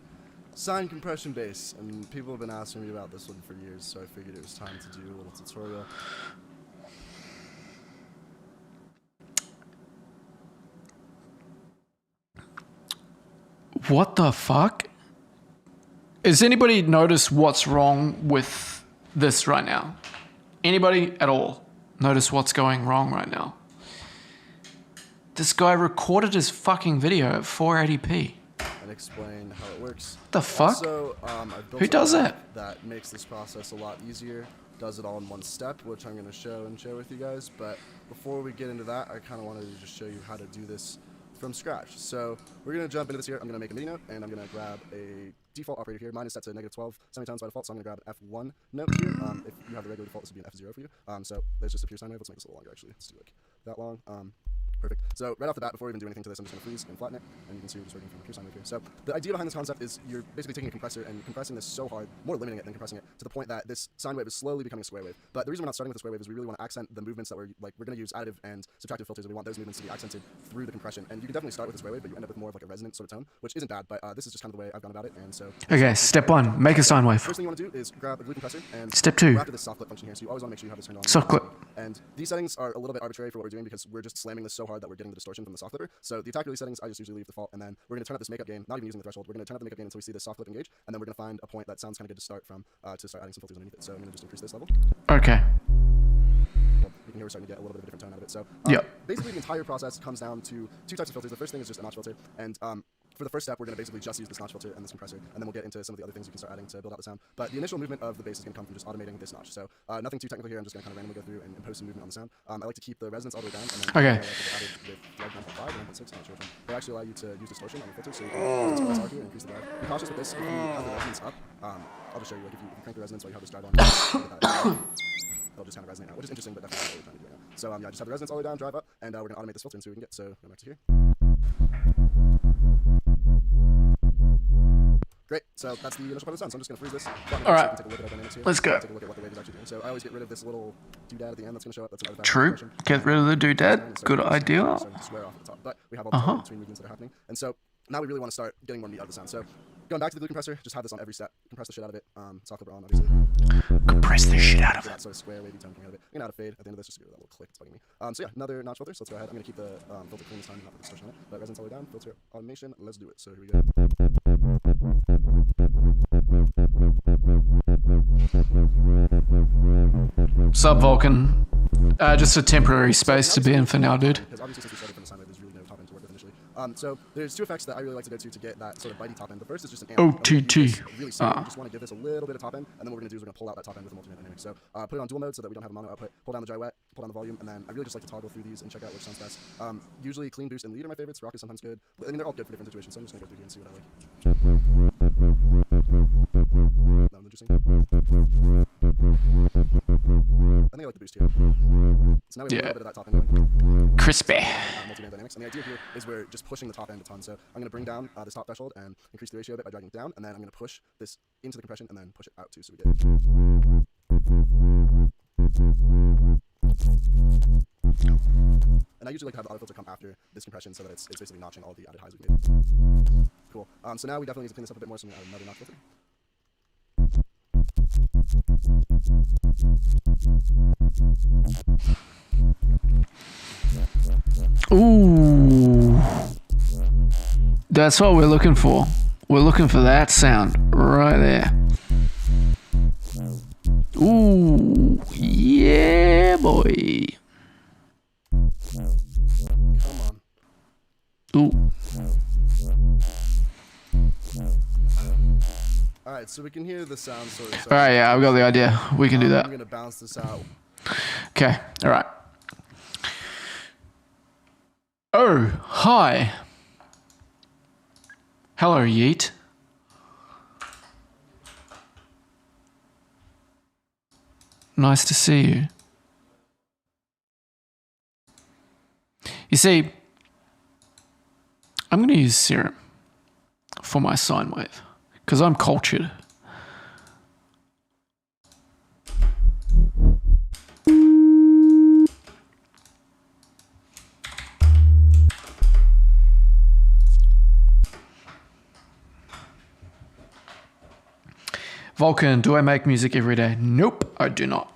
sine compression bass, and people have been asking me about this one for years, so I figured it was time to do a little tutorial. What the fuck? Has anybody noticed what's wrong with this right now? Anybody at all notice what's going wrong right now? This guy recorded his fucking video at 480p. And explain how it works. The fuck? Also, I've built Who does an that? app that makes this process a lot easier. does it all in one step, which I'm going to show and share with you guys. But before we get into that, I kind of wanted to just show you how to do this from scratch. So we're going to jump into this here. I'm going to make a MIDI note, and I'm going to grab a default operator here. Mine is set to -12 semitones by default, so I'm going to grab an F1 note here. If you have the regular default, this would be an F0 for you. So there's just a pure sine wave. Let's make this a little longer, actually. Let's do like that long. Perfect. So right off the bat, before we even do anything to this, I'm just going to freeze and flatten it, and you can see we're just working from a pure sine wave here. So the idea behind this concept is you're basically taking a compressor and compressing this so hard, more limiting it than compressing it, to the point that this sine wave is slowly becoming a square wave. But the reason we're not starting with the square wave is we really want to accent the movements that we're going to use additive and subtractive filters, and we want those movements to be accented through the compression. And you can definitely start with the square wave, but you end up with more of like a resonant sort of tone, which isn't bad, but this is just kind of the way I've gone about it. And so Okay, step 1, make a sine wave. First thing you want to do is grab a glue compressor and Step 2, go after this soft clip function here. So you always want to make sure you have this turned on. soft clip. And these settings are a little bit arbitrary for what we're doing because we're just slamming this so hard that we're getting the distortion from the soft clipper. So the attack release settings I just usually leave default, and then we're going to turn up this makeup gain, not even using the threshold. We're going to turn up the makeup gain until we see this soft clip engage, and then we're going to find a point that sounds kind of good to start from to start adding some filters underneath it. So I'm going to just increase this level. Okay. Well, you can hear we're starting to get a little bit of a different tone out of it. So basically the entire process comes down to two types of filters. The first thing is just a notch filter, and for the first step, we're going to basically just use this notch filter and this compressor, and then we'll get into some of the other things you can start adding to build out the sound. But the initial movement of the bass is going to come from just automating this notch. So nothing too technical here. I'm just going to kind of randomly go through and impose some movement on the sound. I like to keep the resonance all the way down. And then I like to add it with drive 9.5 or 9.6. I'm not sure which one. They actually allow you to use distortion on your filter, so you can use here and increase the drive. Be cautious with this. If you have the resonance up, I'll just show you. Like if you crank the resonance while you have this drive on, they'll just kind of resonate out, which is interesting, but definitely not what we're trying to do right now. So yeah, just have the resonance all the way down, drive up, and we're going to automate this filter and see what we can get. So go back to here. Great, so that's the initial part of the sound. So I'm just going to freeze this. All right, take a look at our dynamics here. let's go. Take a look at what the wave is actually doing. So I always get rid of this little doodad at the end that's going to show up. That's another True, get rid of the doodad, good idea. Square off at the top, but we have all the between movements that are happening. And so now we really want to start getting more meat out of the sound. So going back to the glue compressor, just have this on every step. Compress the shit out of it. Soft clipper on, obviously. Compress the shit out of it. That sort of square wavy tone coming out of it. I'm going to add a fade at the end of this just to give it that little click. It's bugging me. So yeah, another notch filter. So let's go ahead. I'm going to keep the filter clean this time, not put distortion on it. But resonance all the way down, filter automation. Let's do it. So here we go. Sup, Vulcan. Just a temporary space to be in for now, dude. Because obviously since we started from the sine wave, there's really no top end to work with initially. So there's two effects that I really like to go to get that sort of bitey top end. The first is just an amp. OTT. Really slow. You just want to give this a little bit of top end, and then what we're going to do is we're going to pull out that top end with a multi-mode dynamic. So put it on dual mode so that we don't have a mono output. Pull down the dry wet, pull down the volume, and then I really just like to toggle through these and check out which sounds best. Usually clean boost and lead are my favorites. Rock is sometimes good. I mean, they're all good for different situations, so I'm just going to go through here and see what I like. That one's interesting. I think I like the boost here. So now we have a little bit of that top end going. Crispy. Multi-band dynamics. And the idea here is we're just pushing the top end a ton. So I'm going to bring down this top threshold and increase the ratio a bit by dragging it down. And then I'm going to push this into the compression and then push it out too. So we get. And I usually like to have the auto filter come after this compression so that it's basically notching all the added highs we can get. Cool. So now we definitely need to clean this up a bit more. So I'm going to add another notch filter. Ooh, that's what we're looking for. We're looking for that sound right there. Ooh, yeah, boy. Come on. Ooh. Alright, so we can hear the sound sort of. Alright, yeah, I've got the idea. We can do that. I'm going to balance this out. Okay, alright. Oh, hi. Hello, Yeet. Nice to see you. You see, I'm going to use Serum for my sine wave because I'm cultured. Vulcan, do I make music every day? Nope, I do not.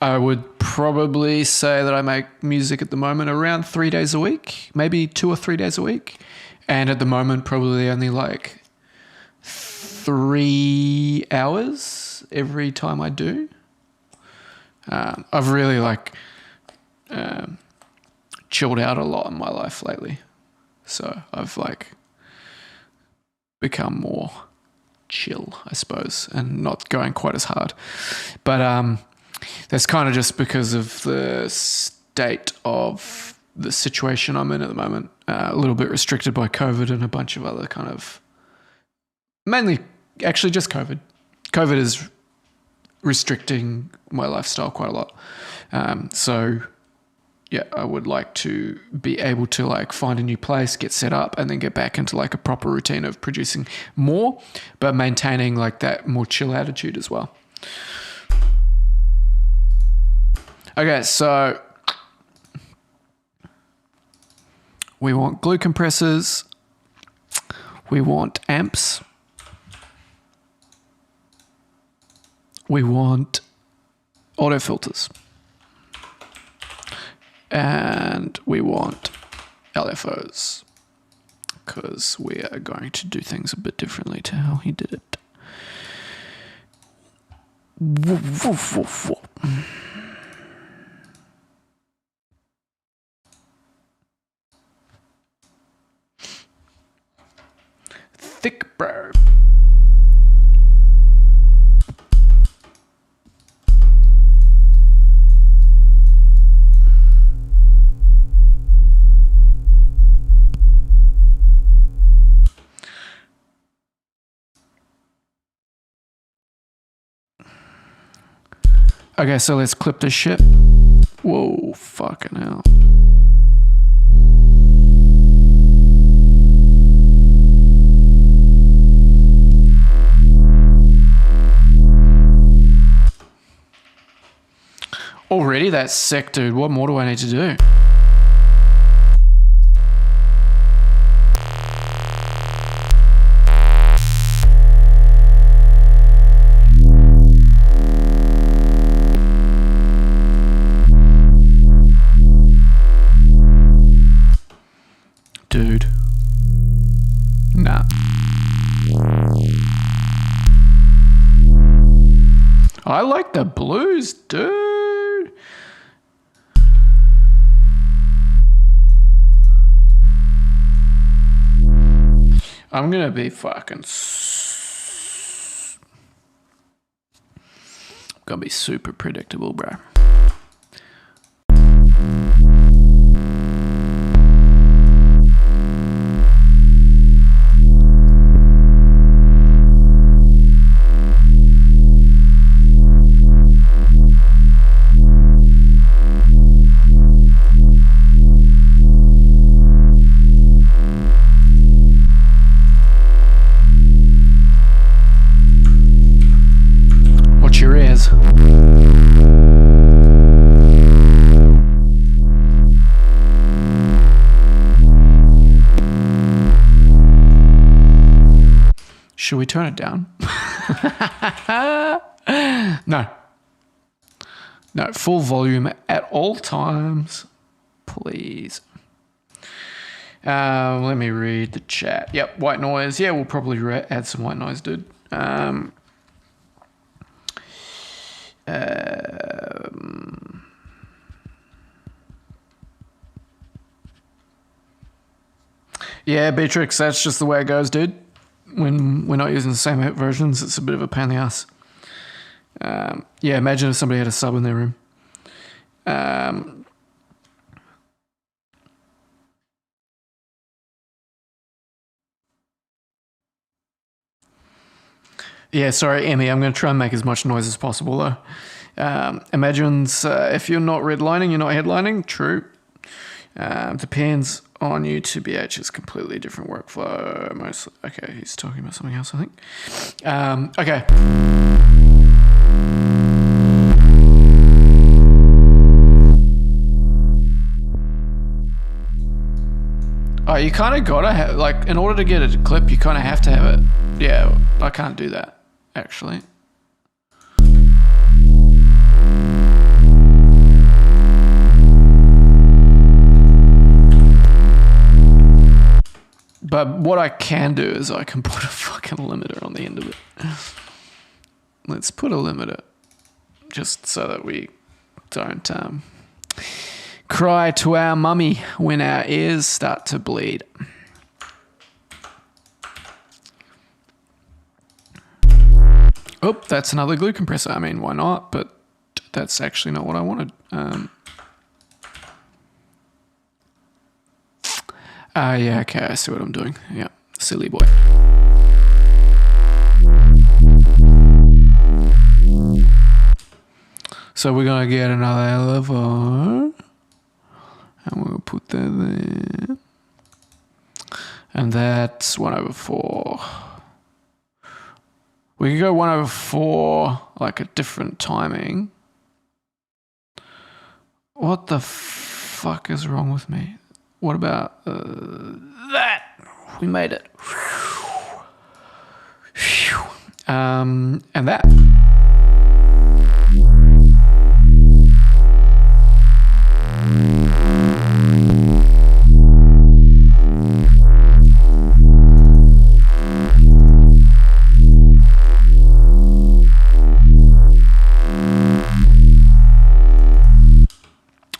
I would probably say that I make music at the moment around 3 days a week, maybe 2 or 3 days a week. And at the moment, probably only like 3 hours every time I do. I've really chilled out a lot in my life lately. So I've become more chill, I suppose, and not going quite as hard. But that's kind of just because of the state of the situation I'm in at the moment. A little bit restricted by COVID and a bunch of other kind of, mainly actually just COVID. COVID is restricting my lifestyle quite a lot. So yeah, I would like to be able to like find a new place, get set up, and then get back into like a proper routine of producing more, but maintaining like that more chill attitude as well. Okay, so we want glue compressors, we want amps, we want auto filters, and we want LFOs, because we are going to do things a bit differently to how he did it. Woof, woof, woof, woof. Thick bro. Okay, so let's clip this shit. Whoa, fucking hell. Already that's sick, dude. What more do I need to do? Dude. Nah. I like the blues, dude. I'm gonna be fucking. Gonna be super predictable, bro. Watch your ears. Should we turn it down? No. No, full volume at all times, please. Let me read the chat. Yep, white noise. Yeah, we'll probably add some white noise, dude. Yeah, Beatrix, that's just the way it goes, dude. When we're not using the same versions, it's a bit of a pain in the ass. Yeah, imagine if somebody had a sub in their room. Yeah, sorry, Emmy, I'm going to try and make as much noise as possible, though. Imagines if you're not redlining, you're not headlining. True. Depends on you. 2BH is completely different workflow. Mostly. Okay, he's talking about something else, I think. Okay. Oh, you kind of gotta have, like, in order to get a clip, you kind of have to have it. Yeah, I can't do that, actually. But what I can do is I can put a fucking limiter on the end of it. Let's put a limiter, just so that we don't cry to our mummy when our ears start to bleed. Oh, that's another glue compressor. I mean, why not? But that's actually not what I wanted. Yeah, okay, I see what I'm doing. Yeah, silly boy. So we're going to get another elevator. And we'll put that there. And that's 1/4. We could go 1/4, like a different timing. What the fuck is wrong with me? What about that? We made it. And that.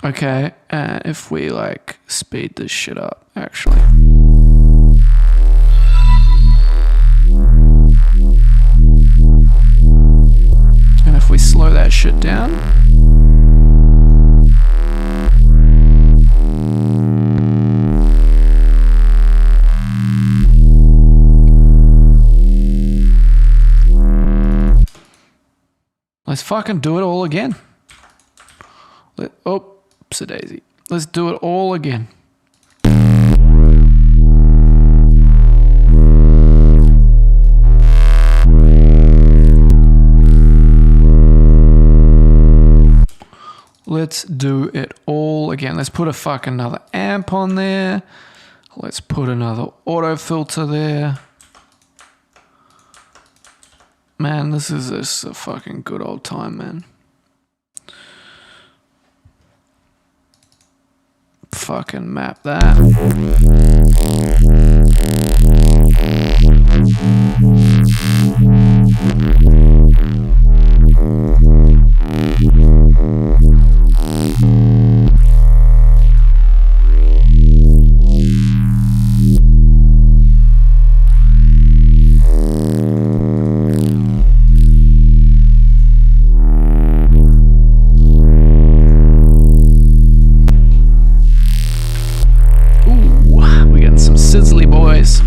Okay, if we like speed this shit up, actually. And if we slow that shit down. Let's fucking do it all again. Oops a daisy. Let's do it all again. Let's do it all again. Let's put a fucking another amp on there. Let's put another auto filter there. Man, this is just a fucking good old time, man. Fucking map that. Sizzly boys.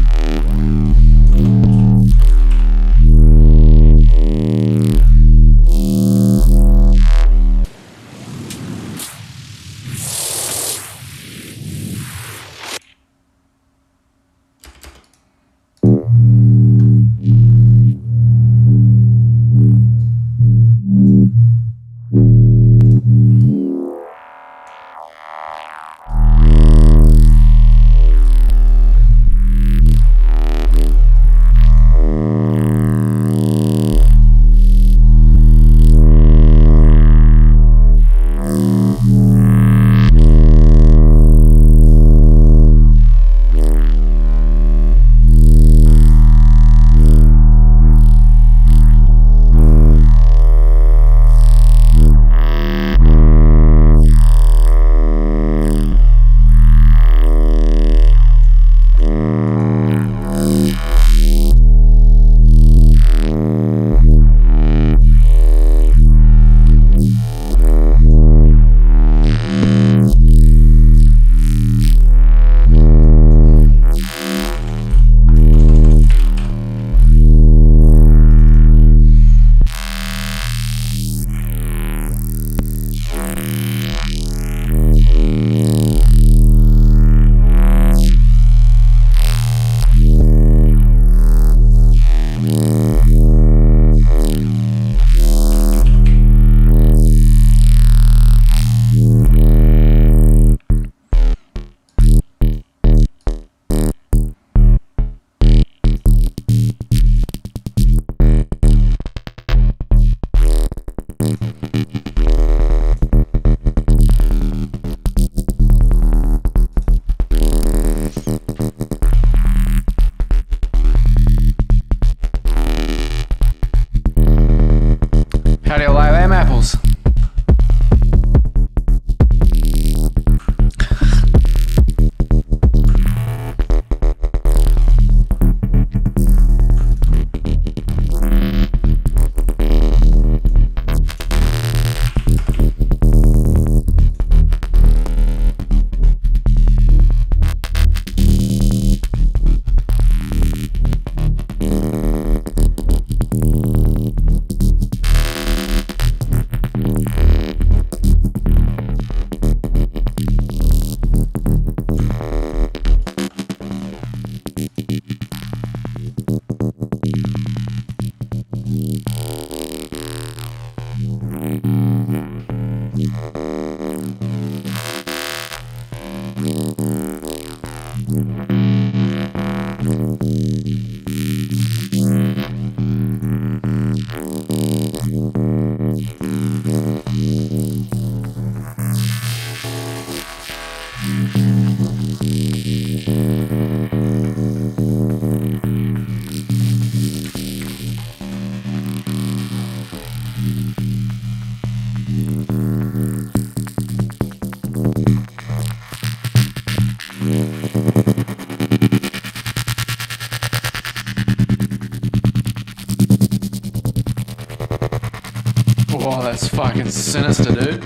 that's fucking sinister, dude.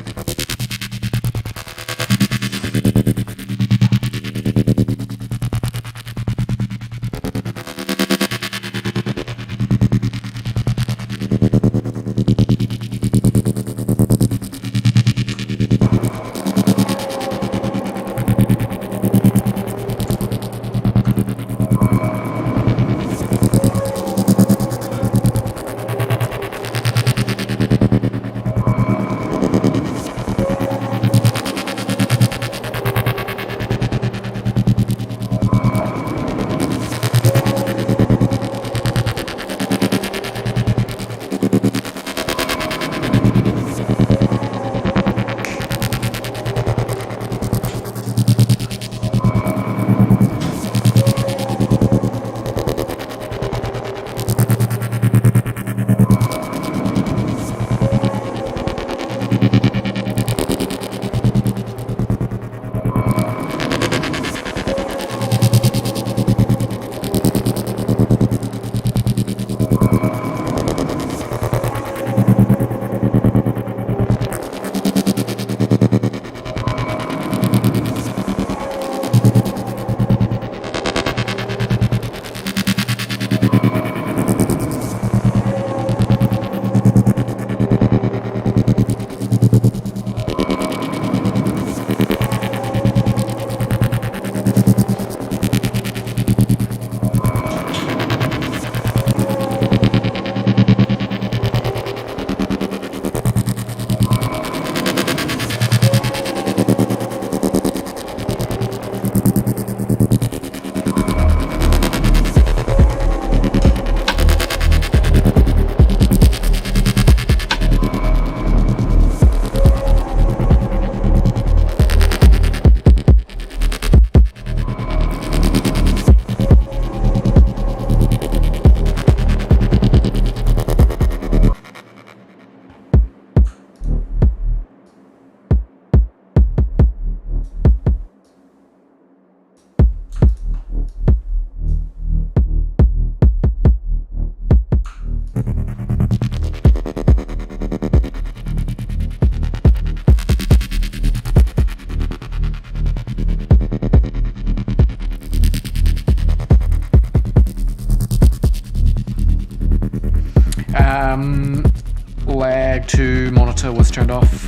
Lag to monitor was turned off.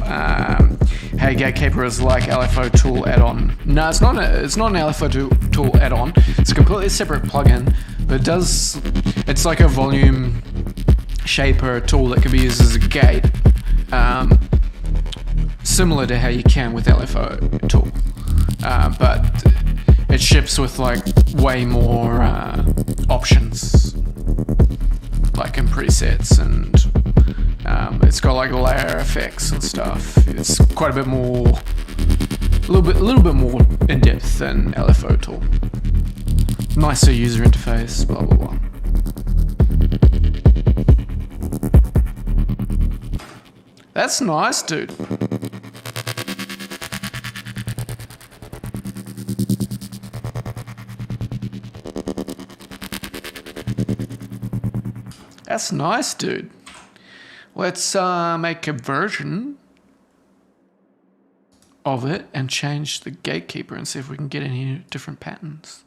Hey Gatekeeper is like LFO tool add-on. No, it's not an LFO tool add-on. It's a completely separate plugin, but it does. It's like a volume shaper tool that can be used as a gate, similar to how you can with LFO tool, but it ships with like way more options, like in presets, and it's got like layer effects and stuff. It's quite a bit more, a little bit more in depth than LFO tool. Nicer user interface, blah blah blah. That's nice, dude. That's nice, dude. Let's make a version of it and change the Gatekeeper and see if we can get any different patterns.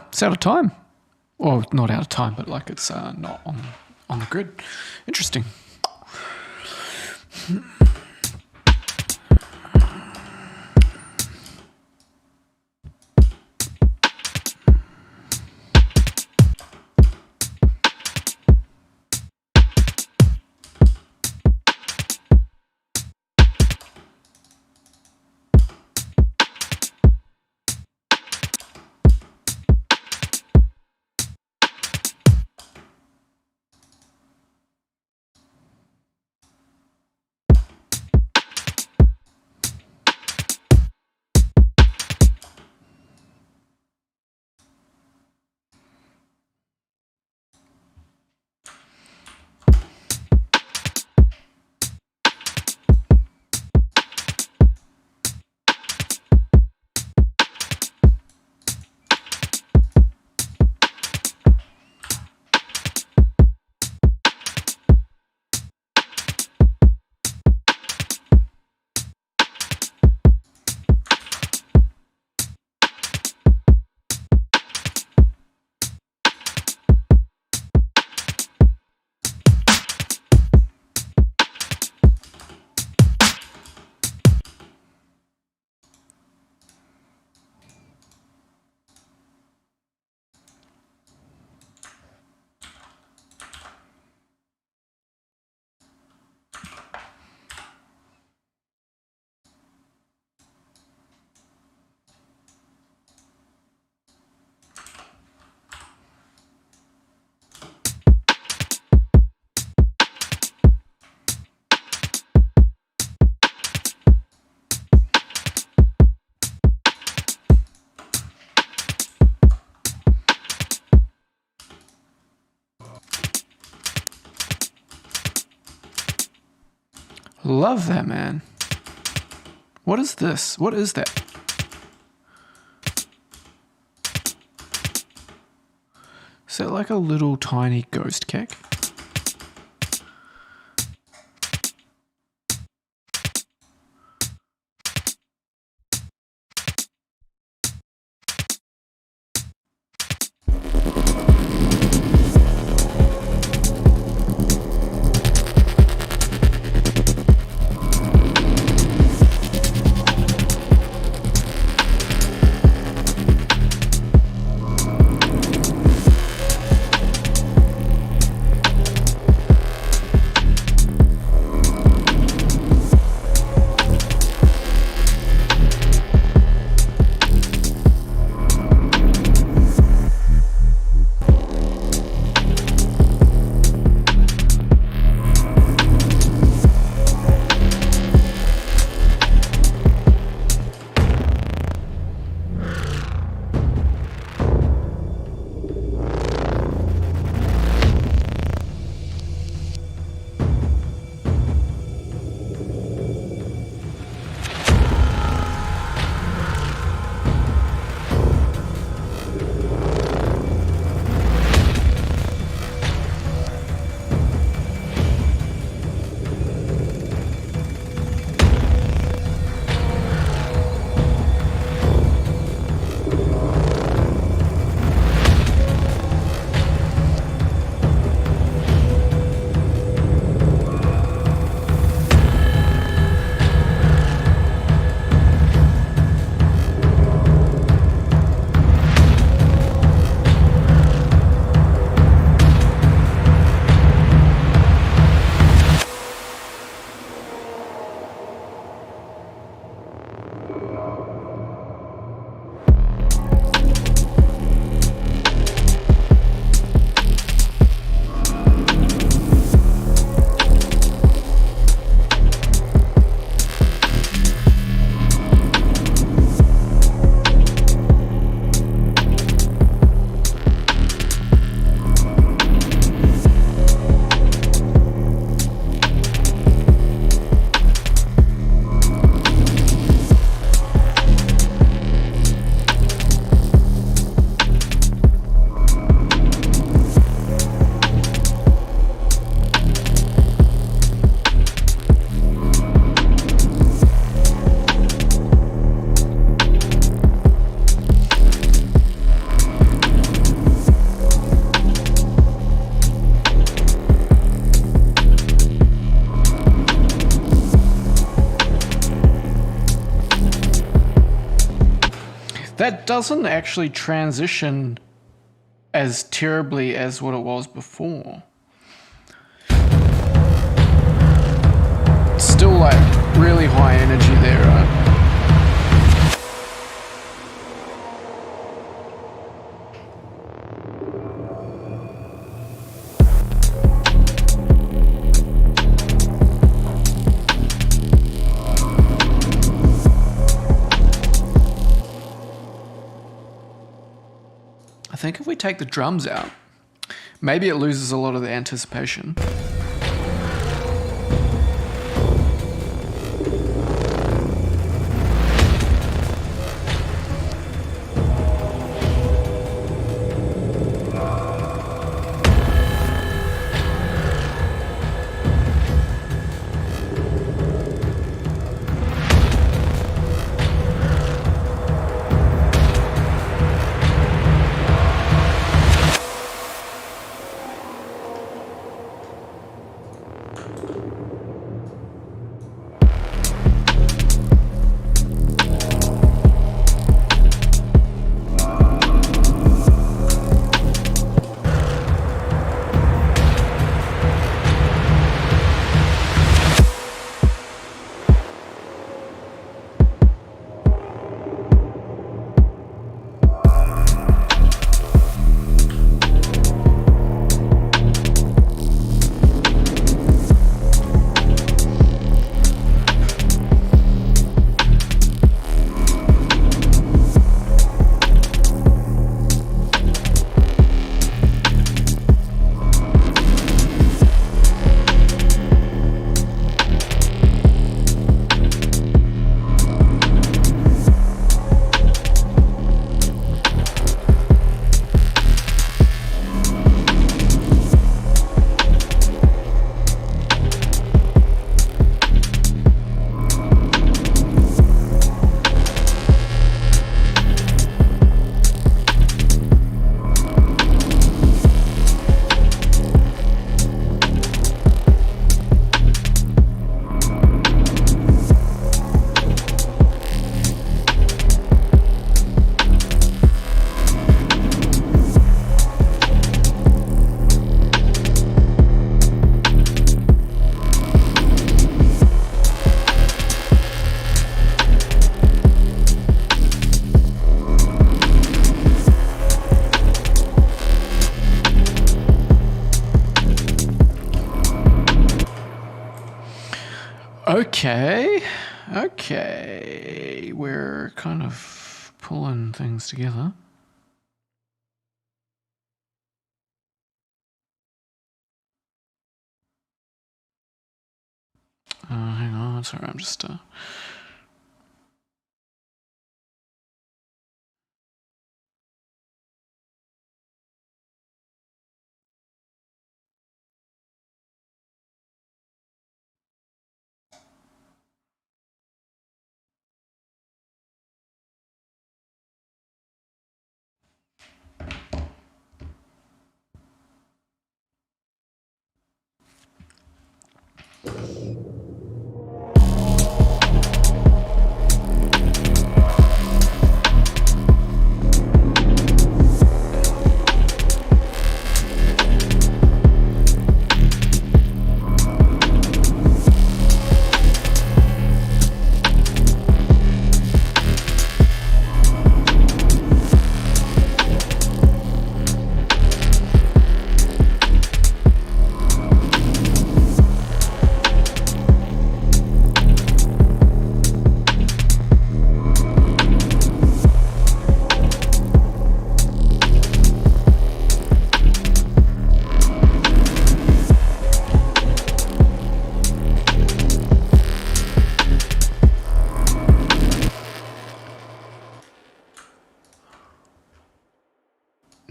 it's out of time. Well, not out of time, but like it's not on the grid. Interesting. Love that, man. What is this? What is that? Is that like a little tiny ghost cake? That doesn't actually transition as terribly as what it was before. It's still like really high energy there, right? I think if we take the drums out, maybe it loses a lot of the anticipation. Okay, we're kind of pulling things together. Hang on, sorry, I'm just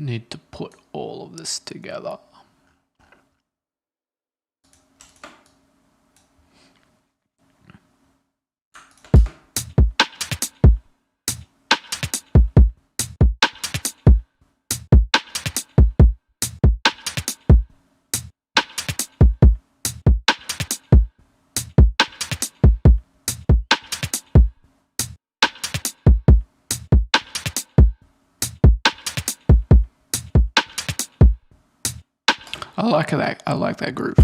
need to put all of this together. I like that. I like that groove.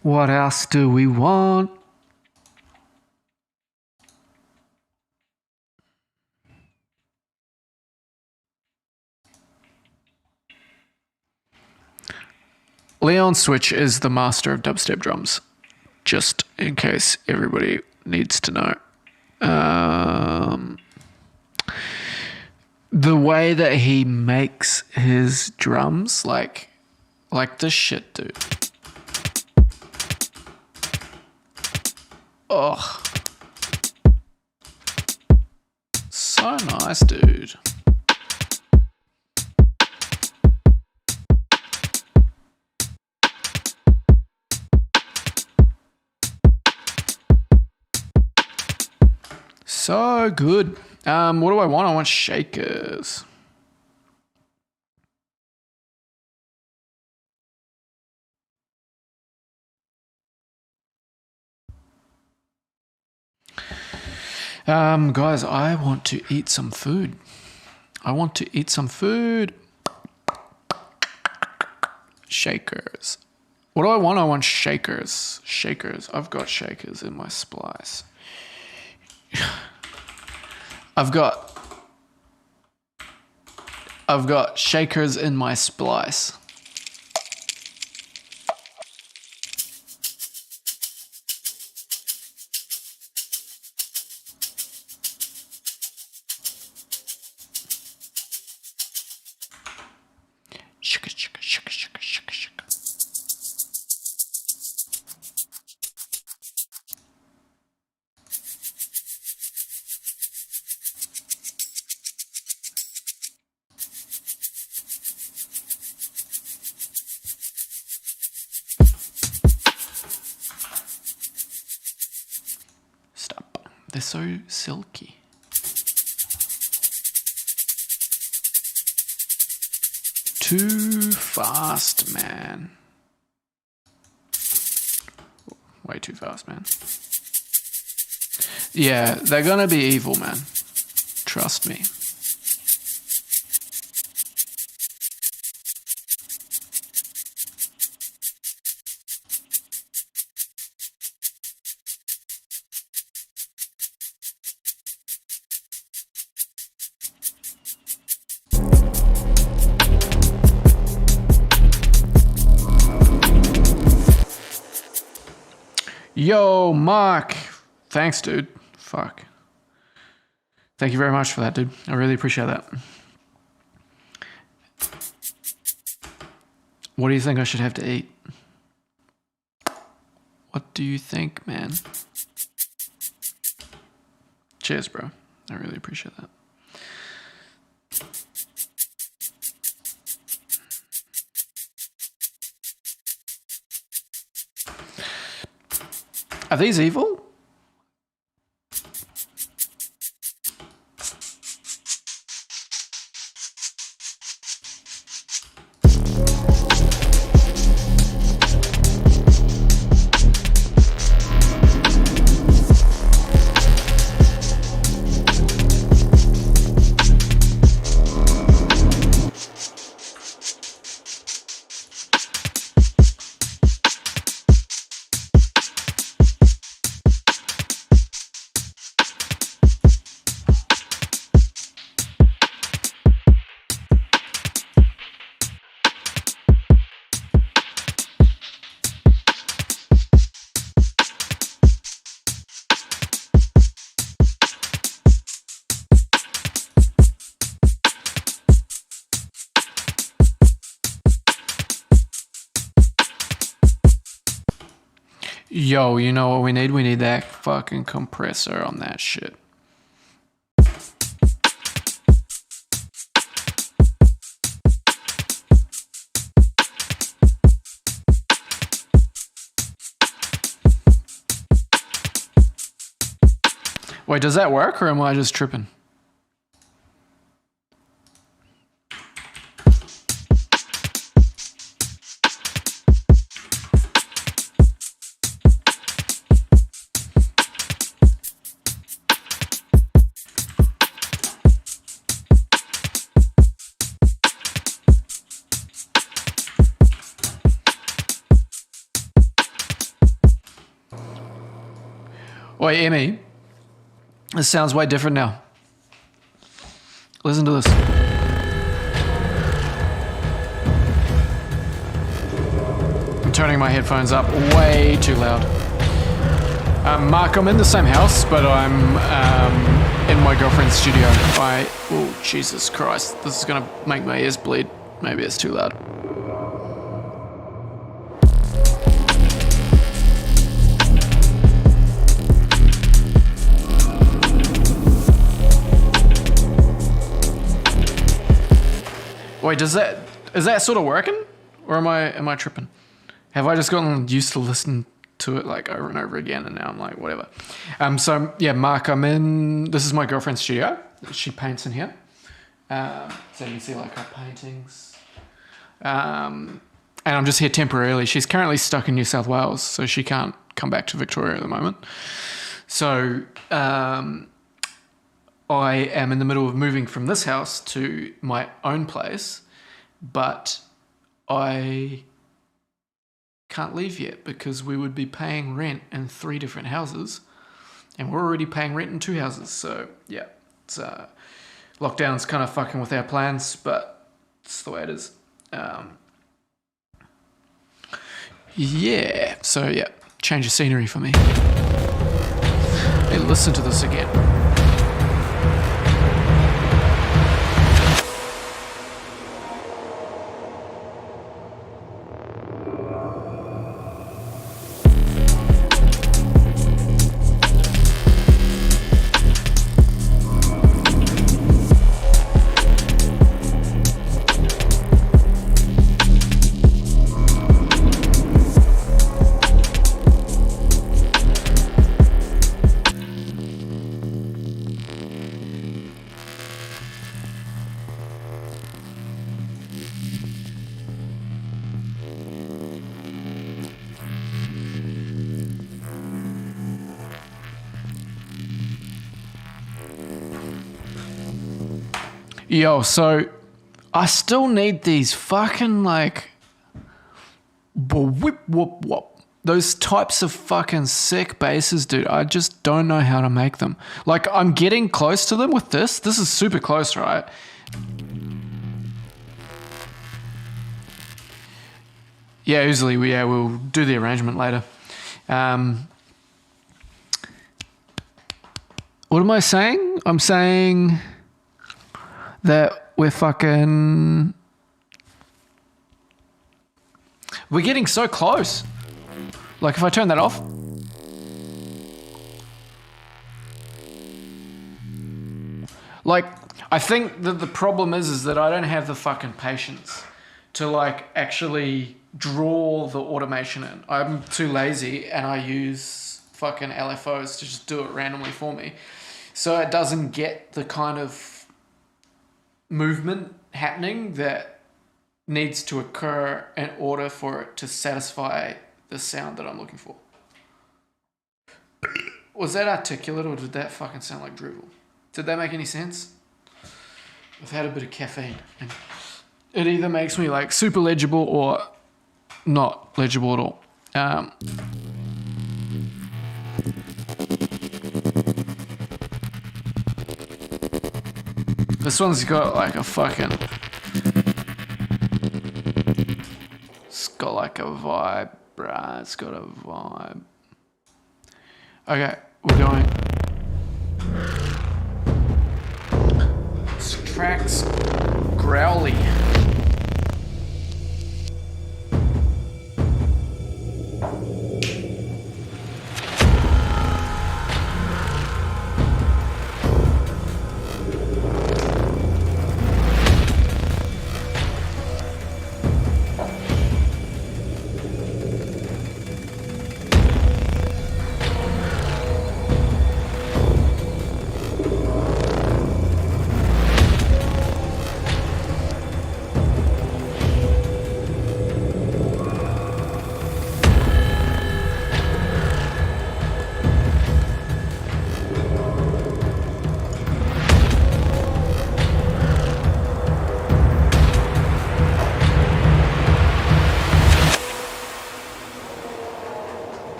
What else do we want? Leon Switch is the master of dubstep drums, just in case everybody needs to know. The way that he makes his drums, like this shit, dude. Oh, so nice, dude. So good. What do I want? I want shakers. Guys, I want to eat some food. Shakers. What do I want? I want shakers. Shakers. I've got shakers in my splice. I've got shakers in my splice. Shaka, shaka, shaka, shaka, shaka, shaka. Stop. They're so silky. Too fast, man. Way too fast, man. Yeah, they're gonna be evil, man. Trust me. Yo, Mark. Thanks, dude. Fuck. Thank you very much for that, dude. I really appreciate that. What do you think I should have to eat? What do you think, man? Cheers, bro. I really appreciate that. Are these evil? Yo, you know what we need? We need that fucking compressor on that shit. Wait, does that work or am I just tripping? Oi, Emmy. This sounds way different now. Listen to this. I'm turning my headphones up way too loud. Mark, I'm in the same house, but I'm in my girlfriend's studio. Oh, Jesus Christ. This is going to make my ears bleed. Maybe it's too loud. Wait, is that sort of working? Or am I tripping? Have I just gotten used to listening to it like over and over again, and now I'm like, whatever. So yeah, Mark, this is my girlfriend's studio. She paints in here. So you can see like her paintings. And I'm just here temporarily. She's currently stuck in New South Wales, so she can't come back to Victoria at the moment. So I am in the middle of moving from this house to my own place, but I can't leave yet because we would be paying rent in 3 different houses, and we're already paying rent in 2 houses. So yeah, it's lockdown's kind of fucking with our plans, but it's the way it is. Yeah, so yeah, change of scenery for me. Hey, listen to this again. Yo, so I still need these fucking like whip whoop whoop. Those types of fucking sick basses, dude. I just don't know how to make them. Like, I'm getting close to them with this. This is super close, right? Yeah, easily. We'll do the arrangement later. What am I saying? I'm saying that we're getting so close. Like, if I turn that off. Like, I think that the problem is that I don't have the fucking patience to like actually draw the automation in. I'm too lazy and I use fucking LFOs to just do it randomly for me. So it doesn't get the kind of movement happening that needs to occur in order for it to satisfy the sound that I'm looking for. Was that articulate or did that fucking sound like drivel? Did that make any sense? I've had a bit of caffeine and it either makes me like super legible or not legible at all. This one's got like a fucking... It's got like a vibe, bruh. It's got a vibe. Okay, we're going. This track's growly.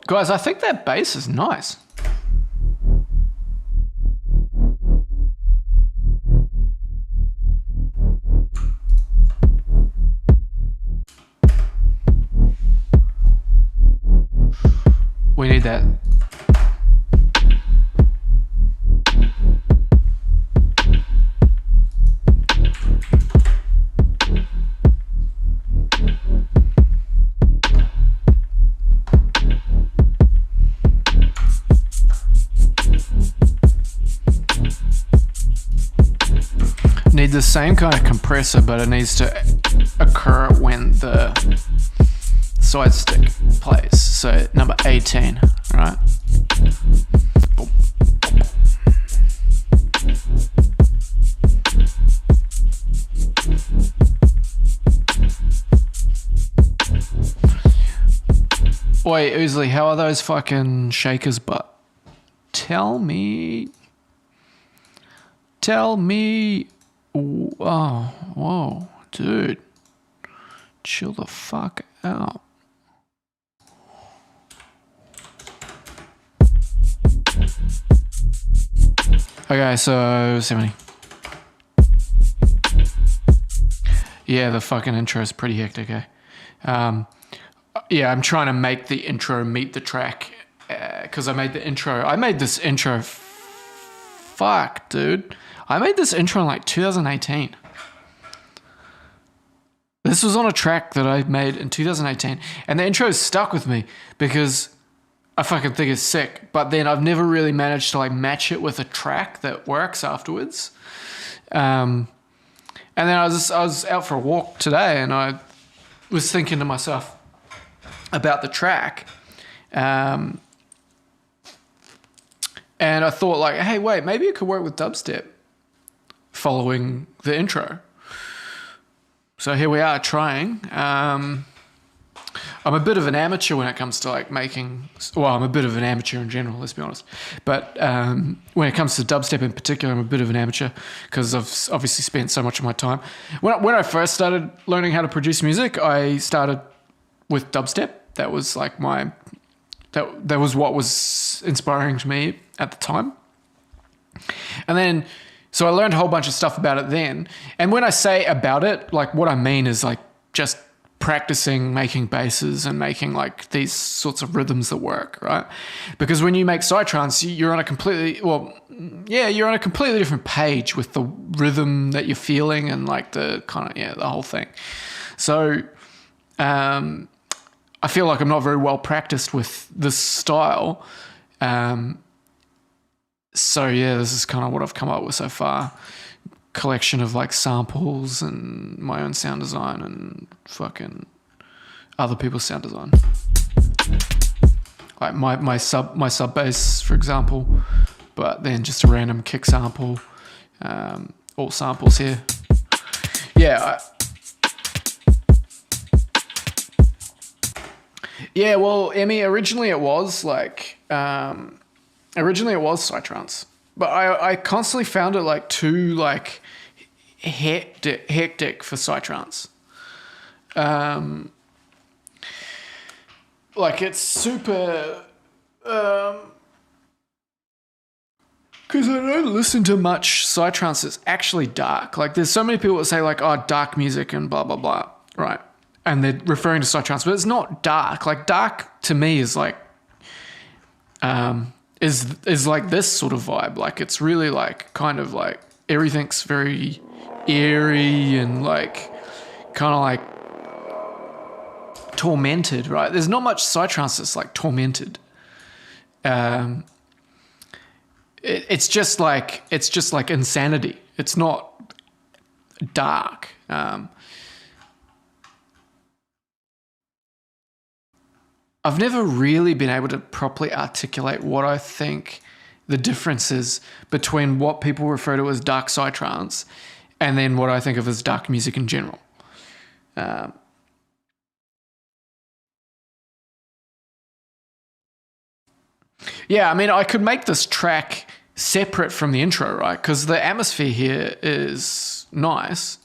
Guys, I think that bass is nice. We need that. Need the same kind of compressor, but it needs to occur when the side stick plays. So number 18, right? Wait, Oozly, how are those fucking shakers butt? Tell me. Oh, whoa, dude. Chill the fuck out. Okay, so 70. Yeah, the fucking intro is pretty hectic, eh? Yeah, I'm trying to make the intro meet the track because I made this intro. Fuck, dude. I made this intro in like 2018. This was on a track that I made in 2018, and the intro stuck with me because I fucking think it's sick. But then I've never really managed to like match it with a track that works afterwards. And then I was out for a walk today, and I was thinking to myself about the track, and I thought like, hey, wait, maybe it could work with dubstep following the intro. So here we are trying. I'm a bit of an amateur when it comes to like making, well, I'm a bit of an amateur in general, let's be honest. But when it comes to dubstep in particular, I'm a bit of an amateur because I've obviously spent so much of my time. When I first started learning how to produce music, I started with dubstep. That was like that was what was inspiring to me at the time. And then, so I learned a whole bunch of stuff about it then. And when I say about it, like what I mean is like just practicing making basses and making like these sorts of rhythms that work, right? Because when you make psytrance, you're on a completely different page with the rhythm that you're feeling and like the kind of, the whole thing. So, I feel like I'm not very well practiced with this style. So yeah, this is kind of what I've come up with so far. Collection of like samples and my own sound design and fucking other people's sound design. Like my sub bass, for example, but then just a random kick sample, all samples here. Yeah. Yeah, well, Emmy, originally it was psytrance, but I constantly found it like too like hectic for psytrance. Like it's super, because I don't listen to much psytrance that's actually dark. Like there's so many people that say like, oh, dark music and blah, blah, blah, right? And they're referring to psytrance, but it's not dark. Like dark to me is like, is like this sort of vibe. Like it's really like kind of like everything's very eerie and like kind of like tormented, right? There's not much psytrance that's like tormented. It's just like insanity. It's not dark. I've never really been able to properly articulate what I think the difference is between what people refer to as dark psytrance and then what I think of as dark music in general. Yeah, I mean, I could make this track separate from the intro, right? Because the atmosphere here is nice.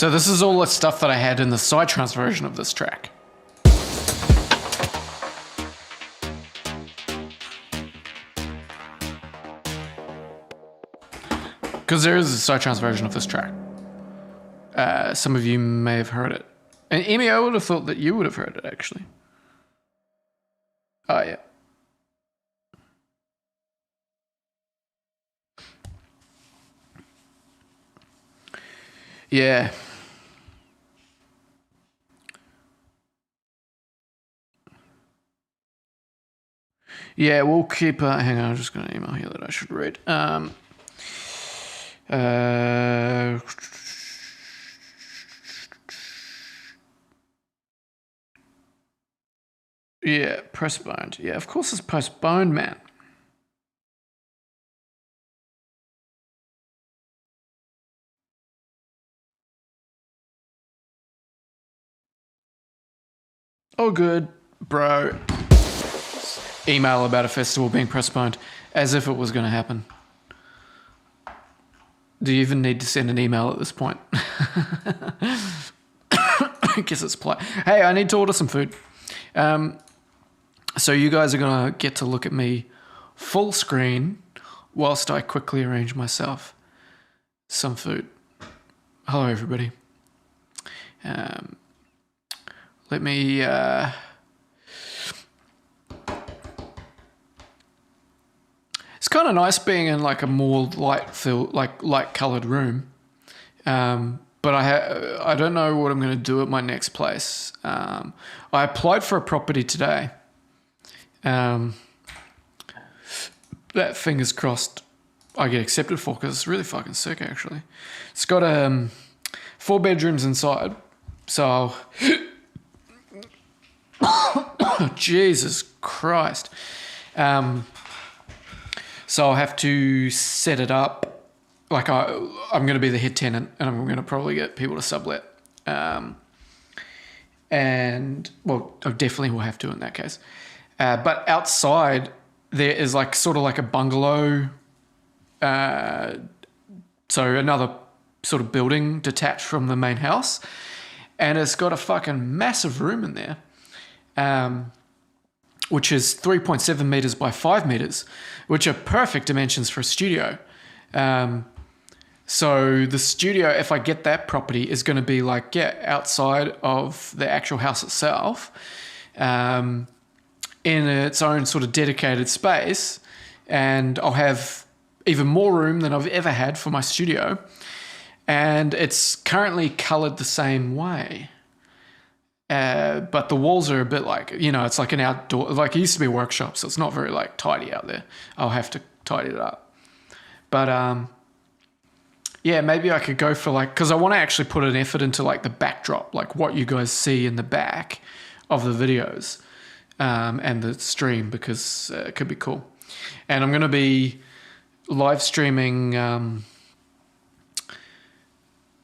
So this is all the stuff that I had in the Psytrance version of this track. Because there is a Psytrance version of this track. Some of you may have heard it. And Emmy, I would have thought that you would have heard it, actually. Oh, yeah. Yeah. Yeah, we'll keep... hang on, I'm just going to email here that I should read. Yeah, postponed. Yeah, of course it's postponed, man. Oh, good, bro. Email about a festival being postponed, as if it was going to happen. Do you even need to send an email at this point? I guess it's polite. Hey, I need to order some food. So you guys are going to get to look at me full screen whilst I quickly arrange myself some food. Hello, everybody. Let me... It's kind of nice being in like a more light coloured room, but I don't know what I'm going to do at my next place. I applied for a property today. That fingers crossed I get accepted for, because it's really fucking sick actually. It's got 4 bedrooms inside, so Jesus Christ. So I'll have to set it up. Like I'm going to be the head tenant, and I'm going to probably get people to sublet. And well, I definitely will have to in that case. But outside there is like sort of like a bungalow. So another sort of building detached from the main house, and it's got a fucking massive room in there. Which is 3.7 meters by 5 meters, which are perfect dimensions for a studio. So the studio, if I get that property, is going to be like, outside of the actual house itself, in its own sort of dedicated space. And I'll have even more room than I've ever had for my studio. And it's currently colored the same way. But the walls are a bit like, it's like an outdoor, like it used to be a workshop, so it's not very like tidy out there. I'll have to tidy it up. But maybe I could go for like, because I want to actually put an effort into like the backdrop, like what you guys see in the back of the videos and the stream, because it could be cool. And I'm going to be live streaming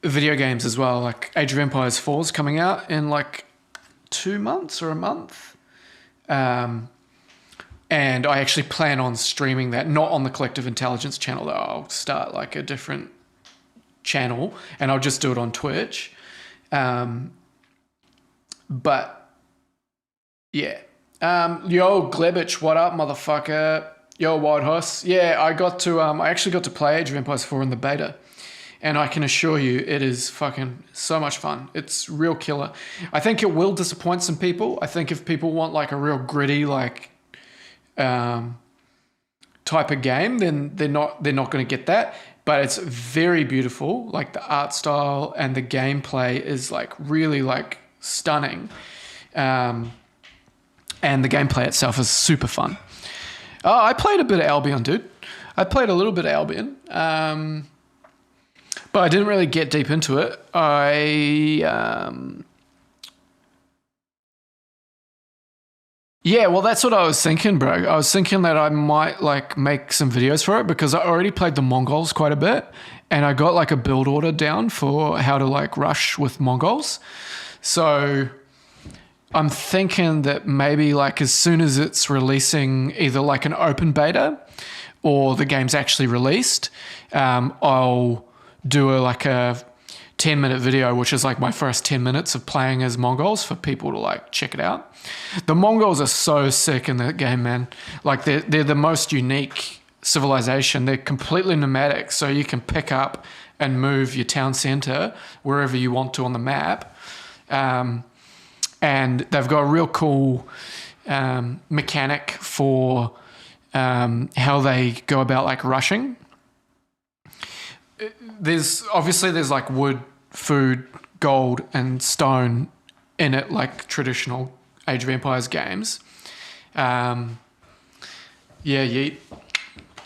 video games as well. Like Age of Empires 4 is coming out in like 2 months or a month. And I actually plan on streaming that, not on the Collective Intelligence channel though. I'll start like a different channel and I'll just do it on Twitch. But yeah. Yo, Glebich, what up, motherfucker? Yo, Wild Horse. Yeah, I actually got to play Age of Empires 4 in the beta. And I can assure you it is fucking so much fun. It's real killer. I think it will disappoint some people. I think if people want like a real gritty like type of game, then they're not going to get that. But it's very beautiful. Like the art style and the gameplay is like really like stunning. And the gameplay itself is super fun. Oh, I played a bit of Albion, dude. I played a little bit of Albion. But I didn't really get deep into it. Yeah, well, that's what I was thinking, bro. I was thinking that I might like make some videos for it, because I already played the Mongols quite a bit, and I got like a build order down for how to like rush with Mongols. So I'm thinking that maybe like as soon as it's releasing, either like an open beta or the game's actually released, I'll do a 10-minute video, which is like my first 10 minutes of playing as Mongols for people to like check it out. The Mongols are so sick in that game, man. Like they're the most unique civilization. They're completely nomadic, so you can pick up and move your town center wherever you want to on the map. And they've got a real cool mechanic for how they go about like rushing. There's like wood, food, gold, and stone in it, like traditional Age of Empires games. Yeet.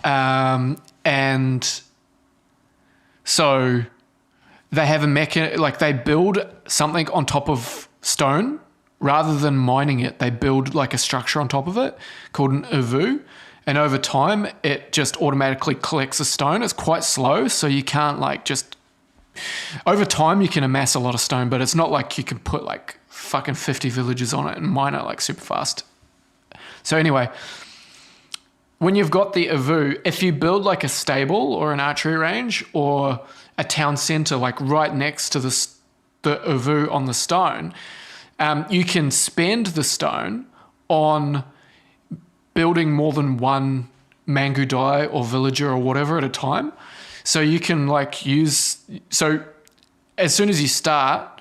And so they have a like they build something on top of stone rather than mining it. They build like a structure on top of it called an uvu. And over time, it just automatically collects a stone. It's quite slow, so you can't like just... Over time, you can amass a lot of stone, but it's not like you can put like fucking 50 villages on it and mine it like super fast. So anyway, when you've got the uvu, if you build like a stable or an archery range or a town center like right next to the uvu on the stone, you can spend the stone on building more than one mangudai or villager or whatever at a time. So you can like so as soon as you start,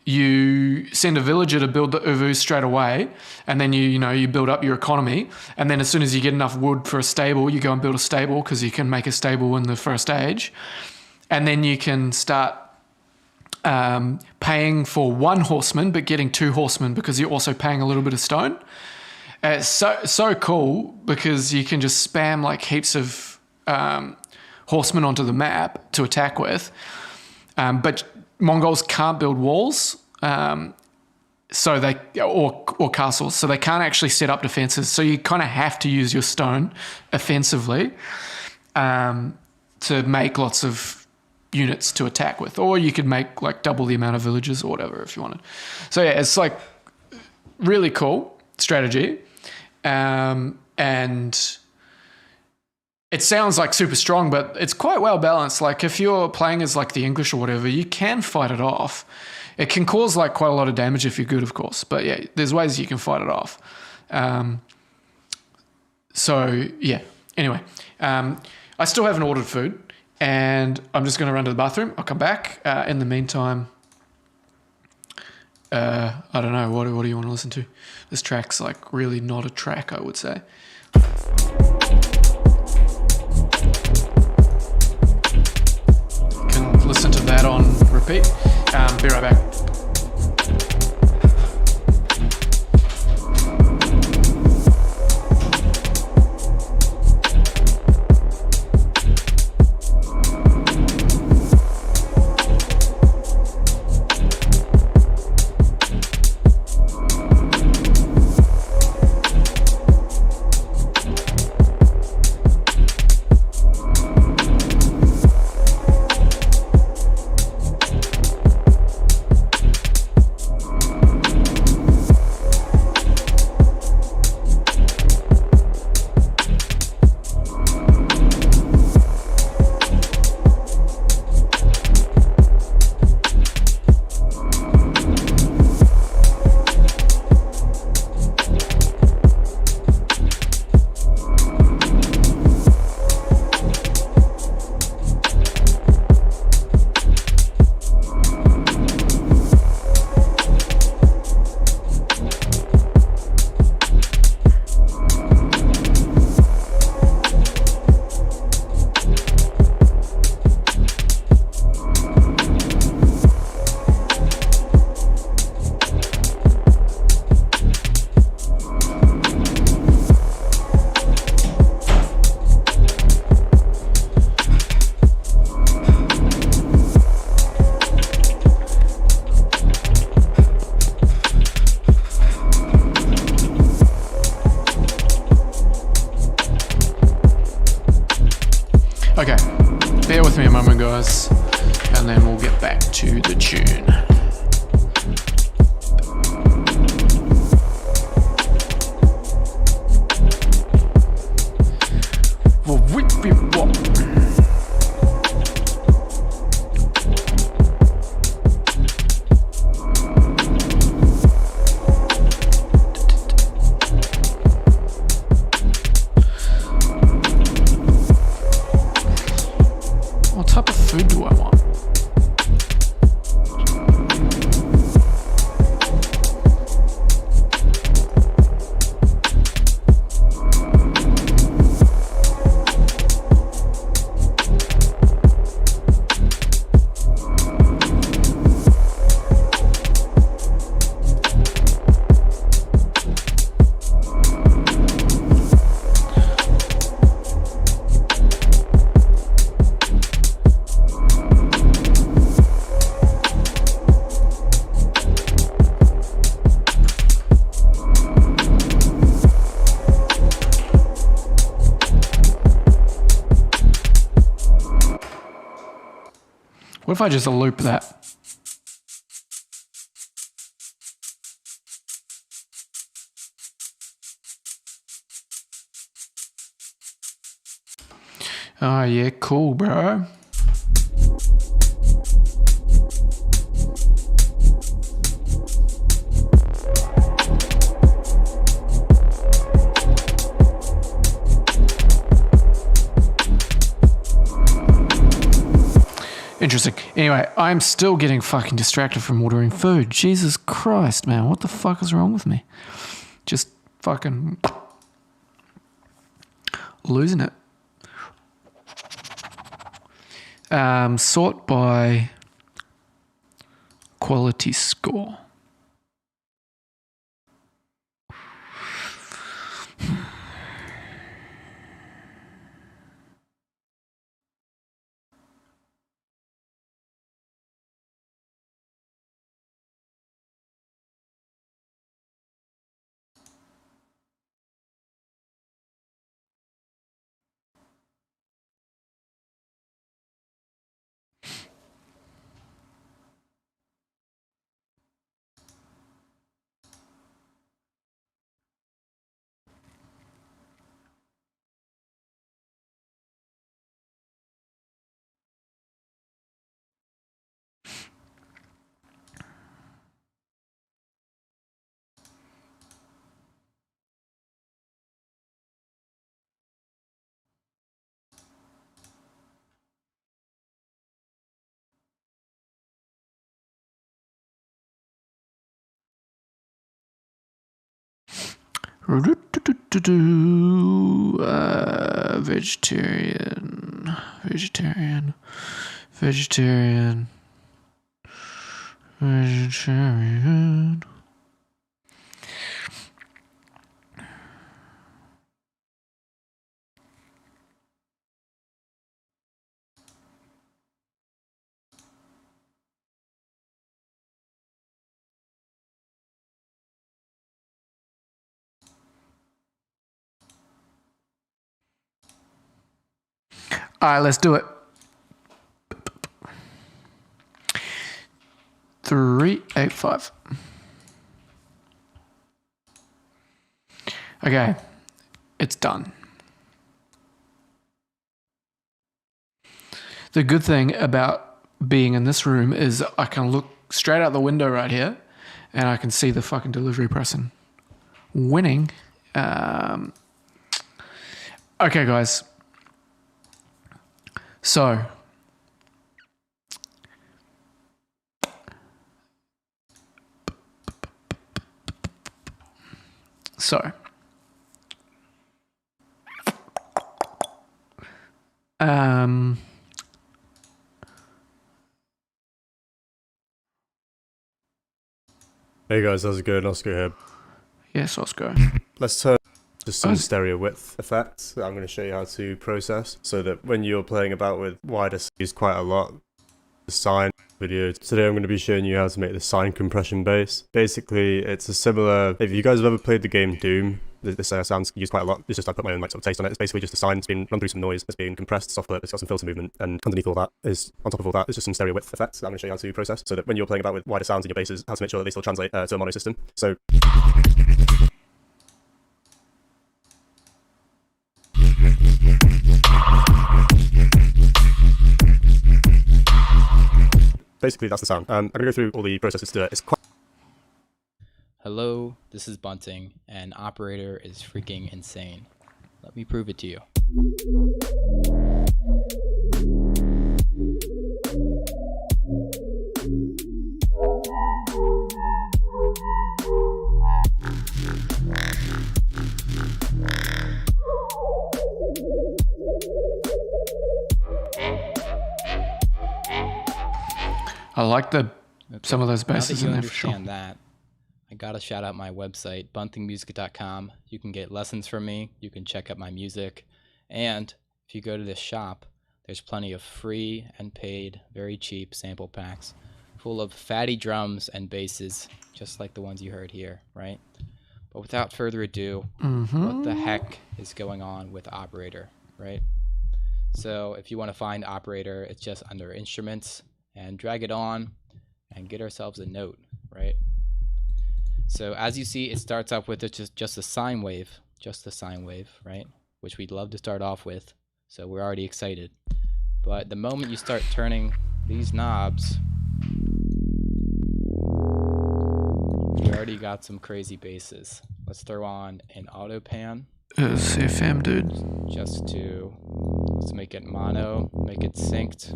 you send a villager to build the uvu straight away, and then you build up your economy. And then as soon as you get enough wood for a stable, you go and build a stable, because you can make a stable in the first age. And then you can start paying for one horseman, but getting 2 horsemen, because you're also paying a little bit of stone. It's so cool, because you can just spam like heaps of horsemen onto the map to attack with. But Mongols can't build walls, so they or castles, so they can't actually set up defenses. So you kind of have to use your stone offensively to make lots of units to attack with, or you could make like double the amount of villages or whatever if you wanted. So yeah, it's like really cool strategy, and it sounds like super strong, but it's quite well balanced. Like if you're playing as like the English or whatever, you can fight it off. It can cause like quite a lot of damage if you're good, of course. But yeah, there's ways you can fight it off. So yeah, anyway, I still haven't ordered food, and I'm just going to run to the bathroom. I'll come back. In the meantime, I don't know, what do you want to listen to? This track's like really not a track, I would say. Listen to that on repeat. Be right back. Okay, bear with me a moment, guys, and then we'll get back to the tune. What if I just loop that? Oh yeah, cool, bro. Interesting. Anyway, I'm still getting fucking distracted from ordering food. Jesus Christ, man. What the fuck is wrong with me? Just fucking losing it. Sort by quality score. Vegetarian. All right, let's do it. 385. Okay, it's done. The good thing about being in this room is I can look straight out the window right here and I can see the fucking delivery person winning. Okay, guys. So, Hey guys, how's it going? Oscar here. yes, Oscar. Let's turn to some stereo width effects that I'm going to show you how to process so that when you're playing about with wider use quite a lot. The sine video. Today I'm going to be showing you how to make the sine compression bass. Basically, it's a similar, if you guys have ever played the game Doom, this sound's used quite a lot. It's just I put my own like sort of taste on it. It's basically just a sine that's been run through some noise, that's being compressed, software, it's got some filter movement, and underneath all that is, on top of all that, is just some stereo width effects that I'm going to show you how to process so that when you're playing about with wider sounds in your basses, how to make sure that they still translate to a mono system. So basically that's the sound. I'm going to go through all the processes to do it. It's quite... Hello, this is Bunting, and Operator is freaking insane. Let me prove it to you. I like some of those basses in there for sure. Now that you understand that, I gotta shout out my website, buntingmusic.com. You can get lessons from me, you can check out my music, and if you go to this shop, there's plenty of free and paid, very cheap sample packs full of fatty drums and basses, just like the ones you heard here, right? But without further ado, what the heck is going on with Operator, right? So if you want to find Operator, it's just under Instruments, and drag it on and get ourselves a note, right? So as you see, it starts off with just a sine wave, right? Which we'd love to start off with. So we're already excited. But the moment you start turning these knobs, we already got some crazy basses. Let's throw on an auto pan. FM, dude. Let's make it mono, make it synced,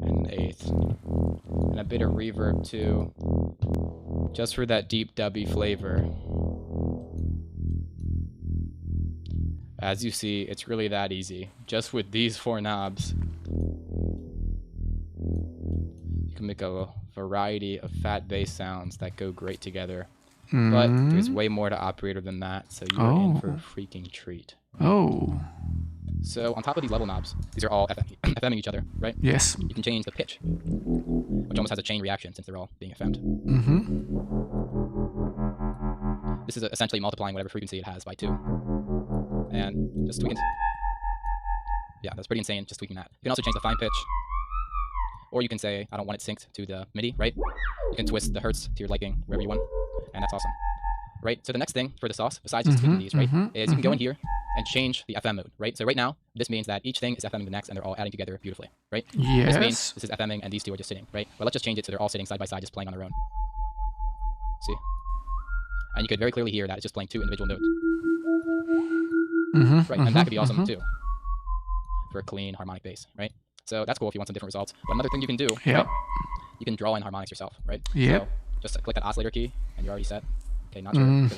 and an eighth. And a bit of reverb too, just for that deep dubby flavor. As you see, it's really that easy. Just with these 4 knobs, you can make a variety of fat bass sounds that go great together. But there's way more to Operator than that, so you are in for a freaking treat. Oh. So on top of these level knobs, these are all FMing each other, right? Yes. You can change the pitch, which almost has a chain reaction since they're all being FM'd. This is essentially multiplying whatever frequency it has by 2. And just tweaking. Yeah, that's pretty insane, just tweaking that. You can also change the fine pitch. Or you can say, I don't want it synced to the MIDI, right? You can twist the hertz to your liking, wherever you want. And that's awesome. Right? So the next thing for the sauce, besides just tweaking these, right, is you can go in here and change the FM mode, right? So right now, this means that each thing is FMing the next and they're all adding together beautifully, right? Yes. This means this is FMing and these two are just sitting, right? But let's just change it so they're all sitting side by side, just playing on their own. See? And you could very clearly hear that it's just playing 2 individual notes. Right? And that could be awesome too, for a clean harmonic bass, right? So that's cool if you want some different results. But another thing you can do, right, you can draw in harmonics yourself, right? So just click that oscillator key and you're already set. Okay, not sure.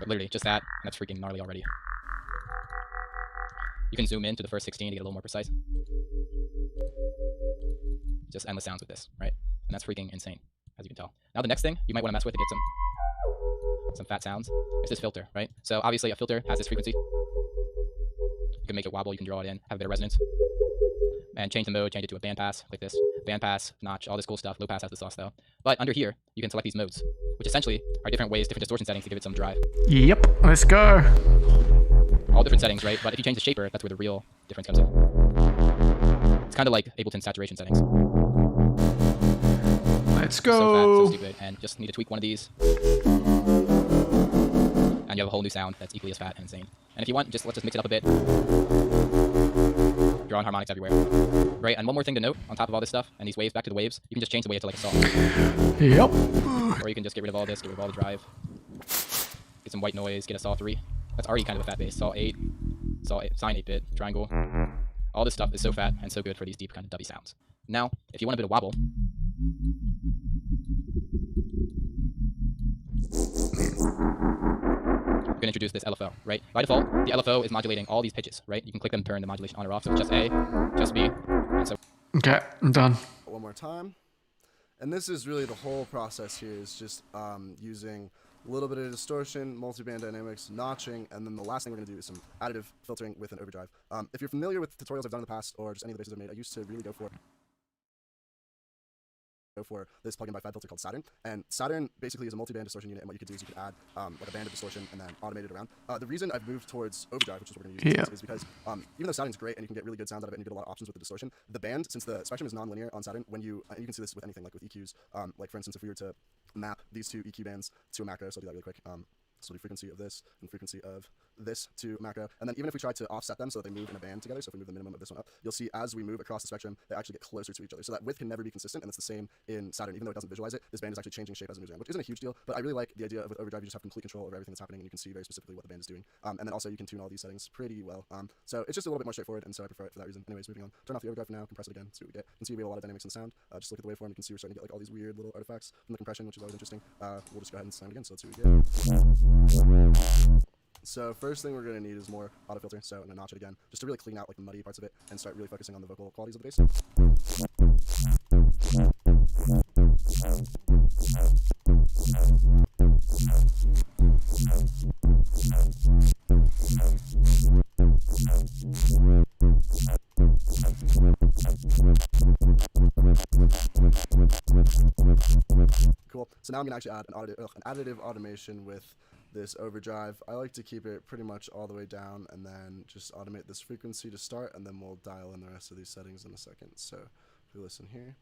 But literally, just that, and that's freaking gnarly already. You can zoom in to the first 16 to get a little more precise. Just endless sounds with this, right? And that's freaking insane, as you can tell. Now the next thing you might want to mess with to get some fat sounds is this filter, right? So obviously a filter has this frequency. You can make it wobble, you can draw it in, have a bit of resonance. And change the mode, change it to a bandpass, like this. Bandpass, notch, all this cool stuff. Low pass has the sauce though. But under here, you can select these modes, which essentially are different ways, different distortion settings to give it some drive. Yep, let's go. All different settings, right? But if you change the shaper, that's where the real difference comes in. It's kind of like Ableton saturation settings. Let's go. So fat, so stupid, and just need to tweak one of these. And you have a whole new sound that's equally as fat and insane. And if you want, let's just mix it up a bit. Draw on harmonics everywhere. Right, and one more thing to note, on top of all this stuff, and these waves, back to the waves, you can just change the wave to like a saw. Yep. Or you can just get rid of all this, get rid of all the drive. Get some white noise, get a saw 3. That's already kind of a fat bass. Saw 8, sine 8-bit, triangle. All this stuff is so fat and so good for these deep kind of dubby sounds. Now, if you want a bit of wobble, you can introduce this LFO, right? By default, the LFO is modulating all these pitches, right? You can click them, turn the modulation on or off. So it's just A, just B, and so. Okay, I'm done. One more time. And this is really the whole process here is just using a little bit of distortion, multiband dynamics, notching, and then the last thing we're going to do is some additive filtering with an overdrive. If you're familiar with tutorials I've done in the past or just any of the basses I've made, I used to really go for this plugin by FabFilter called Saturn. And Saturn basically is a multi-band distortion unit, and what you could do is you could add like a band of distortion and then automate it around. The reason I've moved towards overdrive, which is what we're going to use, is because even though Saturn's great and you can get really good sounds out of it and you get a lot of options with the distortion, the band, since the spectrum is non-linear on Saturn, when you can see this with anything like with EQs, like for instance if we were to map these two EQ bands to a macro, so I'll do that really quick. So the frequency of this and frequency of this to macro. And then even if we try to offset them so that they move in a band together, so if we move the minimum of this one up, you'll see as we move across the spectrum, they actually get closer to each other. So that width can never be consistent, and it's the same in Saturn. Even though it doesn't visualize it, this band is actually changing shape as it moves around, which isn't a huge deal, but I really like the idea of with overdrive, you just have complete control over everything that's happening, and you can see very specifically what the band is doing. And then also you can tune all these settings pretty well. So it's just a little bit more straightforward, and so I prefer it for that reason. Anyways, moving on. Turn off the overdrive for now, compress it again, see what we get. You can see we have a lot of dynamics in the sound. Just look at the waveform, you can see we're starting to get like all these weird little artifacts from the compression, which is always interesting. We'll just go ahead and sound again, so let's see what we get. So first thing we're going to need is more auto filter, so I'm going to notch it again, just to really clean out like the muddy parts of it and start really focusing on the vocal qualities of the bass. Cool, so now I'm going to actually add an additive automation with this overdrive. I like to keep it pretty much all the way down and then just automate this frequency to start, and then we'll dial in the rest of these settings in a second. So we listen here.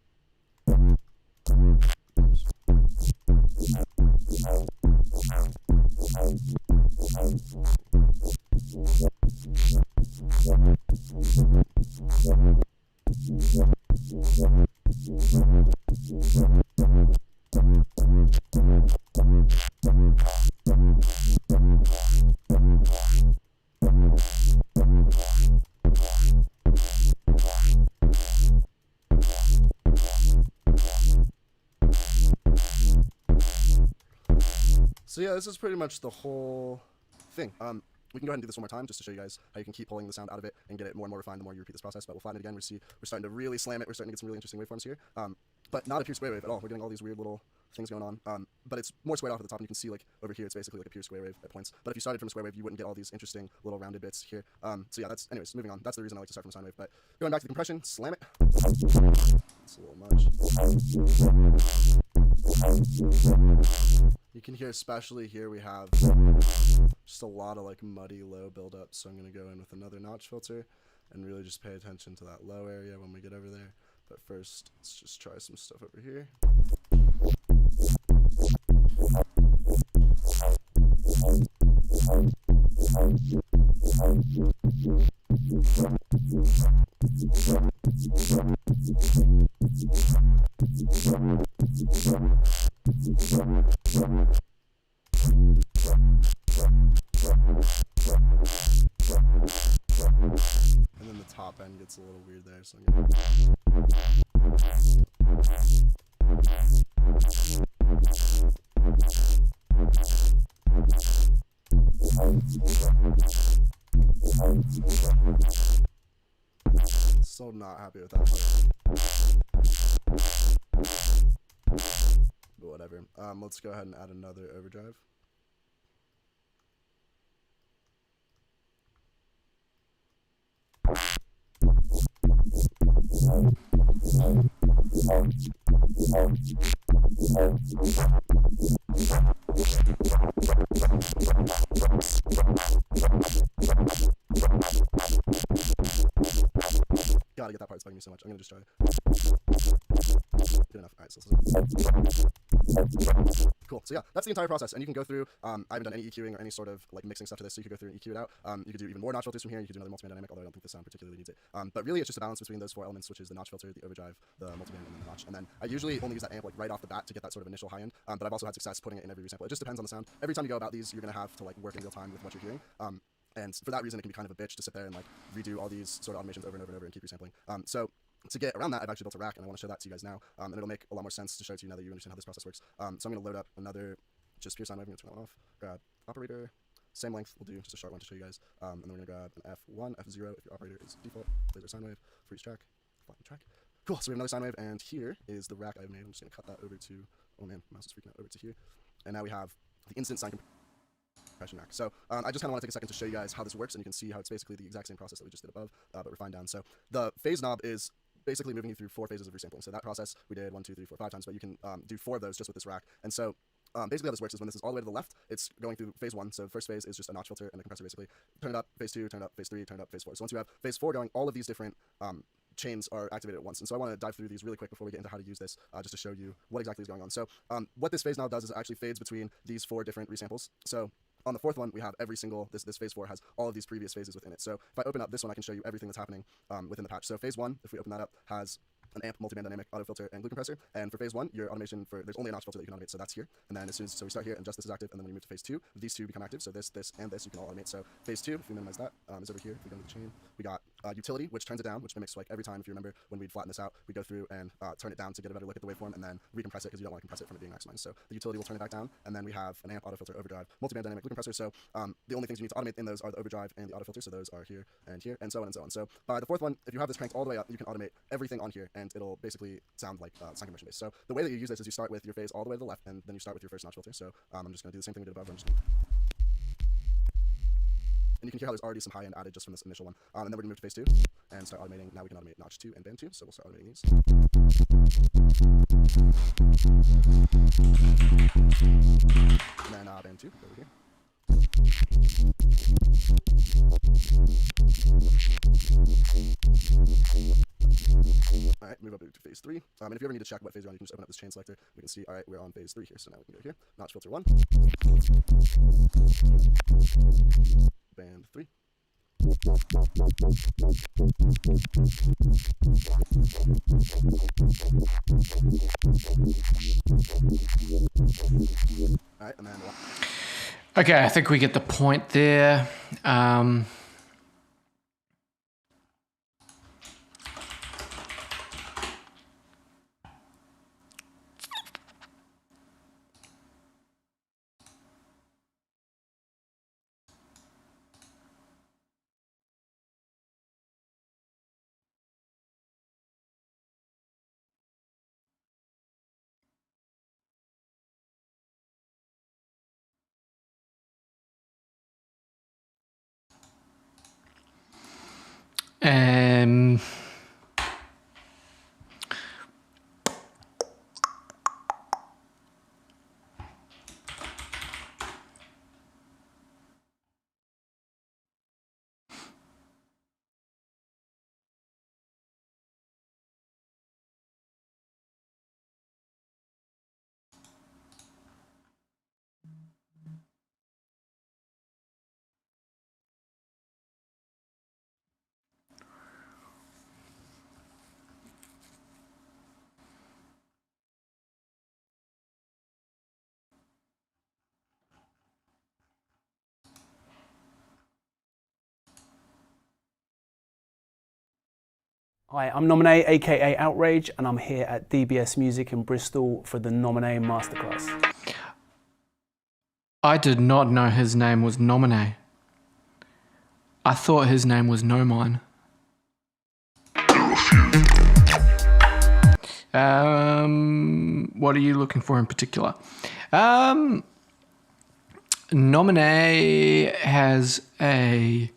So yeah, this is pretty much the whole thing. We can go ahead and do this one more time just to show you guys how you can keep pulling the sound out of it and get it more and more refined the more you repeat this process. But we'll flatten it again. We're starting to really slam it. We're starting to get some really interesting waveforms here. But not a pure square wave at all. We're getting all these weird little things going on. But it's more squared off at the top, and you can see like over here it's basically like a pure square wave at points. But if you started from a square wave, you wouldn't get all these interesting little rounded bits here. So yeah, anyways, moving on. That's the reason I like to start from a sine wave. But going back to the compression, slam it. It's a little much. You can hear, especially here, we have just a lot of like muddy low buildup. So I'm going to go in with another notch filter and really just pay attention to that low area when we get over there. But first, let's just try some stuff over here. And then the top end gets a little weird there, so I'm still not happy with that part. But whatever. Let's go ahead and add another overdrive. Gotta get that part, it's bugging me so much. I'm gonna just try it. Good enough. Alright, so cool. So yeah, that's the entire process, and you can go through. I haven't done any EQing or any sort of like mixing stuff to this, so you could go through and EQ it out. You could do even more notch filters from here. You could do another multiband dynamic, although I don't think the sound particularly needs it. But really, it's just a balance between those four elements, which is the notch filter, the overdrive, the multiband, and then the notch. And then I usually only use that amp like right off the bat to get that sort of initial high end. But I've also had success putting it in every resample. It just depends on the sound. Every time you go about these, you're gonna have to like work in real time with what you're hearing. And for that reason, it can be kind of a bitch to sit there and like redo all these sort of automations over and over and over and keep resampling. So to get around that, I've actually built a rack, and I want to show that to you guys now. And it'll make a lot more sense to show to you now that you understand how this process works. So I'm going to load up another just pure sine wave. I'm going to turn that one off. Grab operator, same length. We'll do just a short one to show you guys. And then we're going to grab an F1, F0 if your operator is default. There's our sine wave for each track. Flatten the track. Cool. So we have another sine wave, and here is the rack I've made. I'm just going to cut that over to, oh man, mouse is freaking out, over to here. And now we have the instant sine compression rack. So I just kind of want to take a second to show you guys how this works, and you can see how it's basically the exact same process that we just did above, but refined down. So the phase knob is basically moving you through 4 phases of resampling. So that process we did 1, 2, 3, 4, 5 times, but you can do 4 of those just with this rack. And so basically how this works is when this is all the way to the left, it's going through phase 1. So first phase is just a notch filter and a compressor basically. Turn it up, phase 2, turn it up, phase 3, turn it up, phase 4. So once you have phase 4 going, all of these different chains are activated at once. And so I want to dive through these really quick before we get into how to use this, just to show you what exactly is going on. So what this phase now does is it actually fades between these 4 different resamples. So on the 4th one, we have every single, this phase 4 has all of these previous phases within it. So if I open up this one, I can show you everything that's happening within the patch. So phase 1, if we open that up, has an amp, multiband dynamic, auto filter, and glue compressor. And for phase 1, your automation there's only a notch filter that you can automate, so that's here. And then so we start here and just this is active, and then when we move to phase 2, these 2 become active. So this, and this you can all automate. So phase 2, if we minimize that, is over here. If we go to the chain, we got utility, which turns it down, which mimics like every time, if you remember, when we'd flatten this out, we go through and turn it down to get a better look at the waveform, and then recompress it because you don't want to compress it from it being maximized. So the utility will turn it back down, and then we have an amp, auto filter, overdrive, multiband dynamic, glue compressor. So the only things you need to automate in those are the overdrive and the auto filter. So those are here, and so on and so on. So by the 4th one, if you have this cranked all the way up, you can automate everything on here, and it'll basically sound like sound conversion based. So the way that you use this is you start with your phase all the way to the left, and then you start with your first notch filter. So I'm just going to do the same thing we did above. And you can hear how there's already some high end added just from this initial one. And then we're going to move to phase 2 and start automating. Now we can automate notch 2 and band 2. So we'll start automating these. And then band 2 over here. Alright, move up to phase 3. And if you ever need to check what phase you're on, you can just open up this chain selector. We can see, all right, we're on phase 3 here. So now we can go here. Notch filter 1. Band 3. All right, and then... Okay, I think we get the point there. Um, Hi, I'm Nominee, aka Outrage, and I'm here at DBS Music in Bristol for the Nominee Masterclass. I did not know his name was Nominee. I thought his name was No Mine. What are you looking for in particular? Nominee has a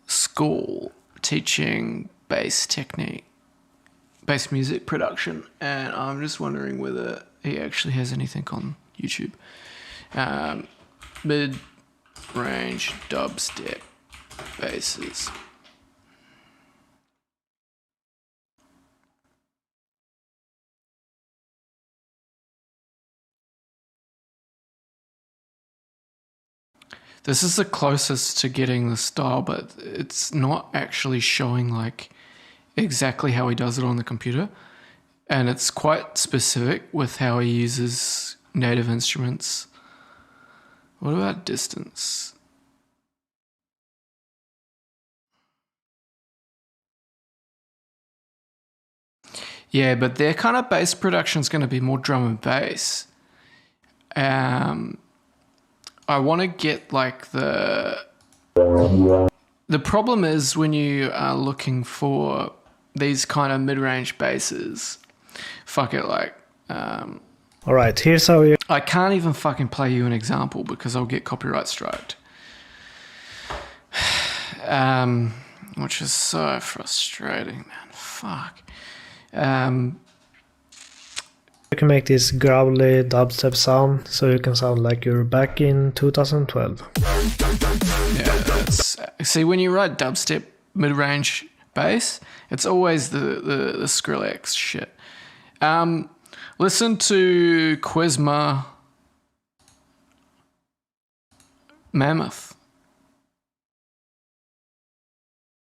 school teaching bass technique, bass music production, and I'm just wondering whether he actually has anything on YouTube. Mid-range dubstep basses. This is the closest to getting the style, but it's not actually showing like exactly how he does it on the computer. And it's quite specific with how he uses native instruments. What about distance? Yeah, but their kind of bass production is going to be more drum and bass. I want to get like the problem is when you are looking for these kind of mid-range basses, fuck it, like all right, here's how you... I can't even fucking play you an example because I'll get copyright striked. Which is so frustrating, man. Fuck. You can make this growly dubstep sound so you can sound like you're back in 2012. Yeah, that's... See, when you write dubstep mid-range bass, it's always the Skrillex shit. Listen to Quizma Mammoth.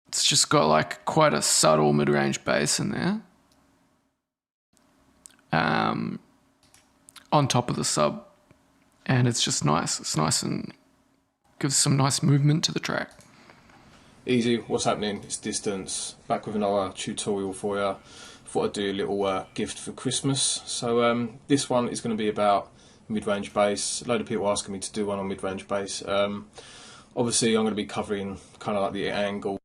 It's just got like quite a subtle mid-range bass in there. On top of the sub, and it's just nice. It's nice and gives some nice movement to the track. Easy, what's happening? It's Distance, back with another tutorial for you. Thought I'd do a little gift for Christmas. So this one is going to be about mid-range bass. A load of people asking me to do one on mid-range bass. Obviously I'm going to be covering kind of like the angle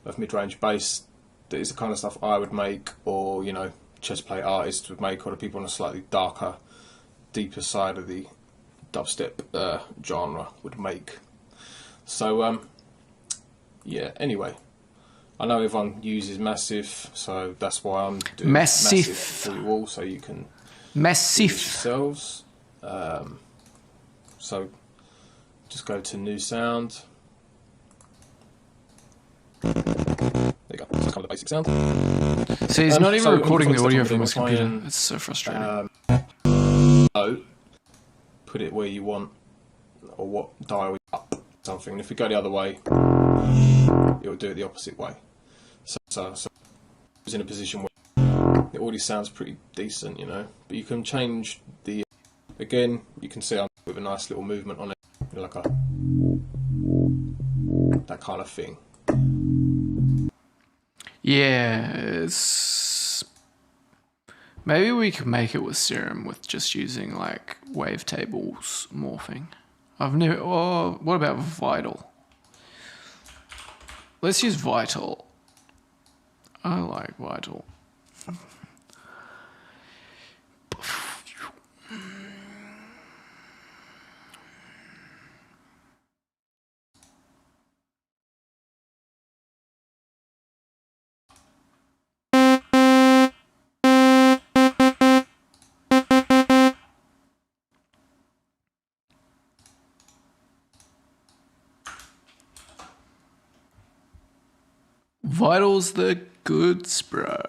of mid-range bass. That is the kind of stuff I would make, or you know, chest plate artists would make, or the people on a slightly darker, deeper side of the dubstep genre would make. So yeah, anyway, I know everyone uses Massive, so that's why I'm doing Massive for you all, so you can Massive do it yourselves. So just go to New Sound. There you go, that's kind of the basic sound. See, he's not even so recording the for audio example, from his if I, computer. It's so frustrating. Note, put it where you want, or what dial up something. And if we go the other way, it will do it the opposite way. So it's in a position where it already sounds pretty decent, you know. But you can change the. Again, you can see I'm with a nice little movement on it, you know, like that kind of thing. Yeah, it's... Maybe we could make it with Serum with just using like wavetables morphing. I've never... Oh, what about Vital? Let's use Vital. I like Vital. Vital's the goods, bro.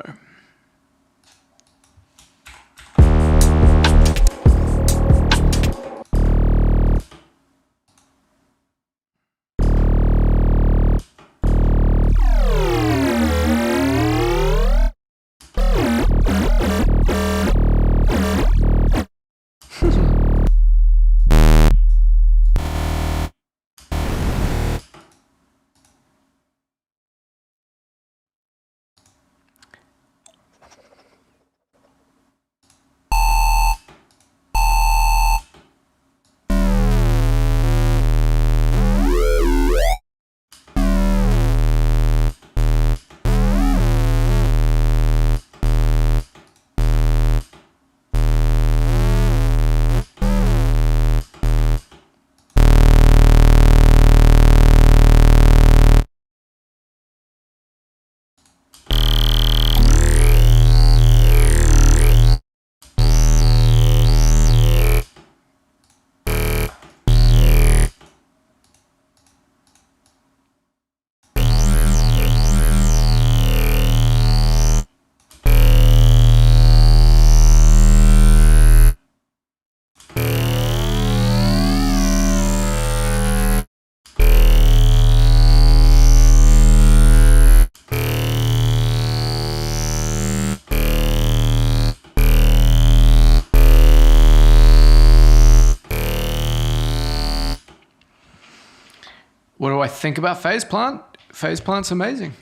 What do I think about Phase Plant? Phase Plant's amazing.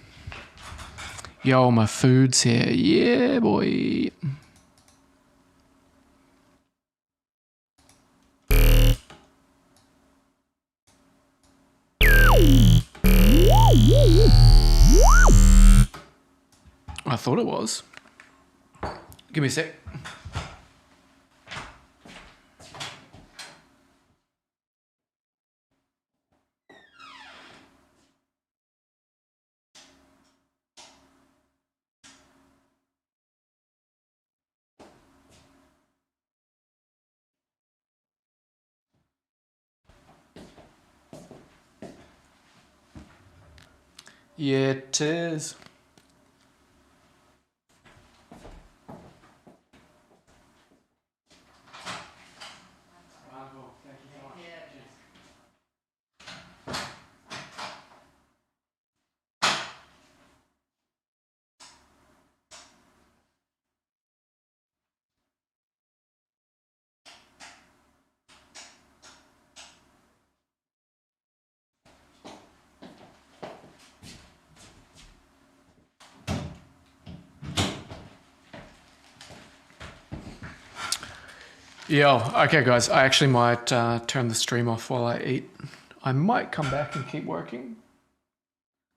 Yo, my food's here. Yeah, boy. I thought it was. Give me a sec. Yeah, it is. Yo, okay guys, I actually might turn the stream off while I eat. I might come back and keep working.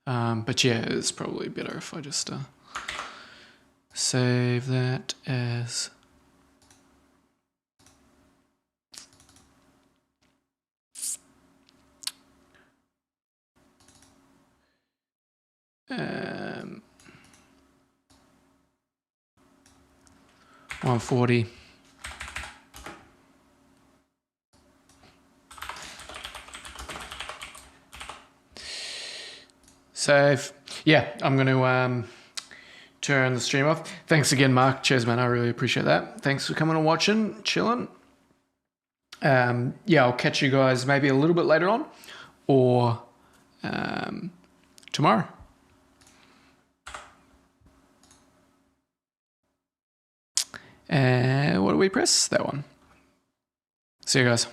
But yeah, it's probably better if I just save that as... Um, 140. Save. Yeah, I'm going to turn the stream off. Thanks again, Mark. Cheers, man. I really appreciate that. Thanks for coming and watching, chilling. Yeah, I'll catch you guys maybe a little bit later on or tomorrow. What do we press? That one. See you guys.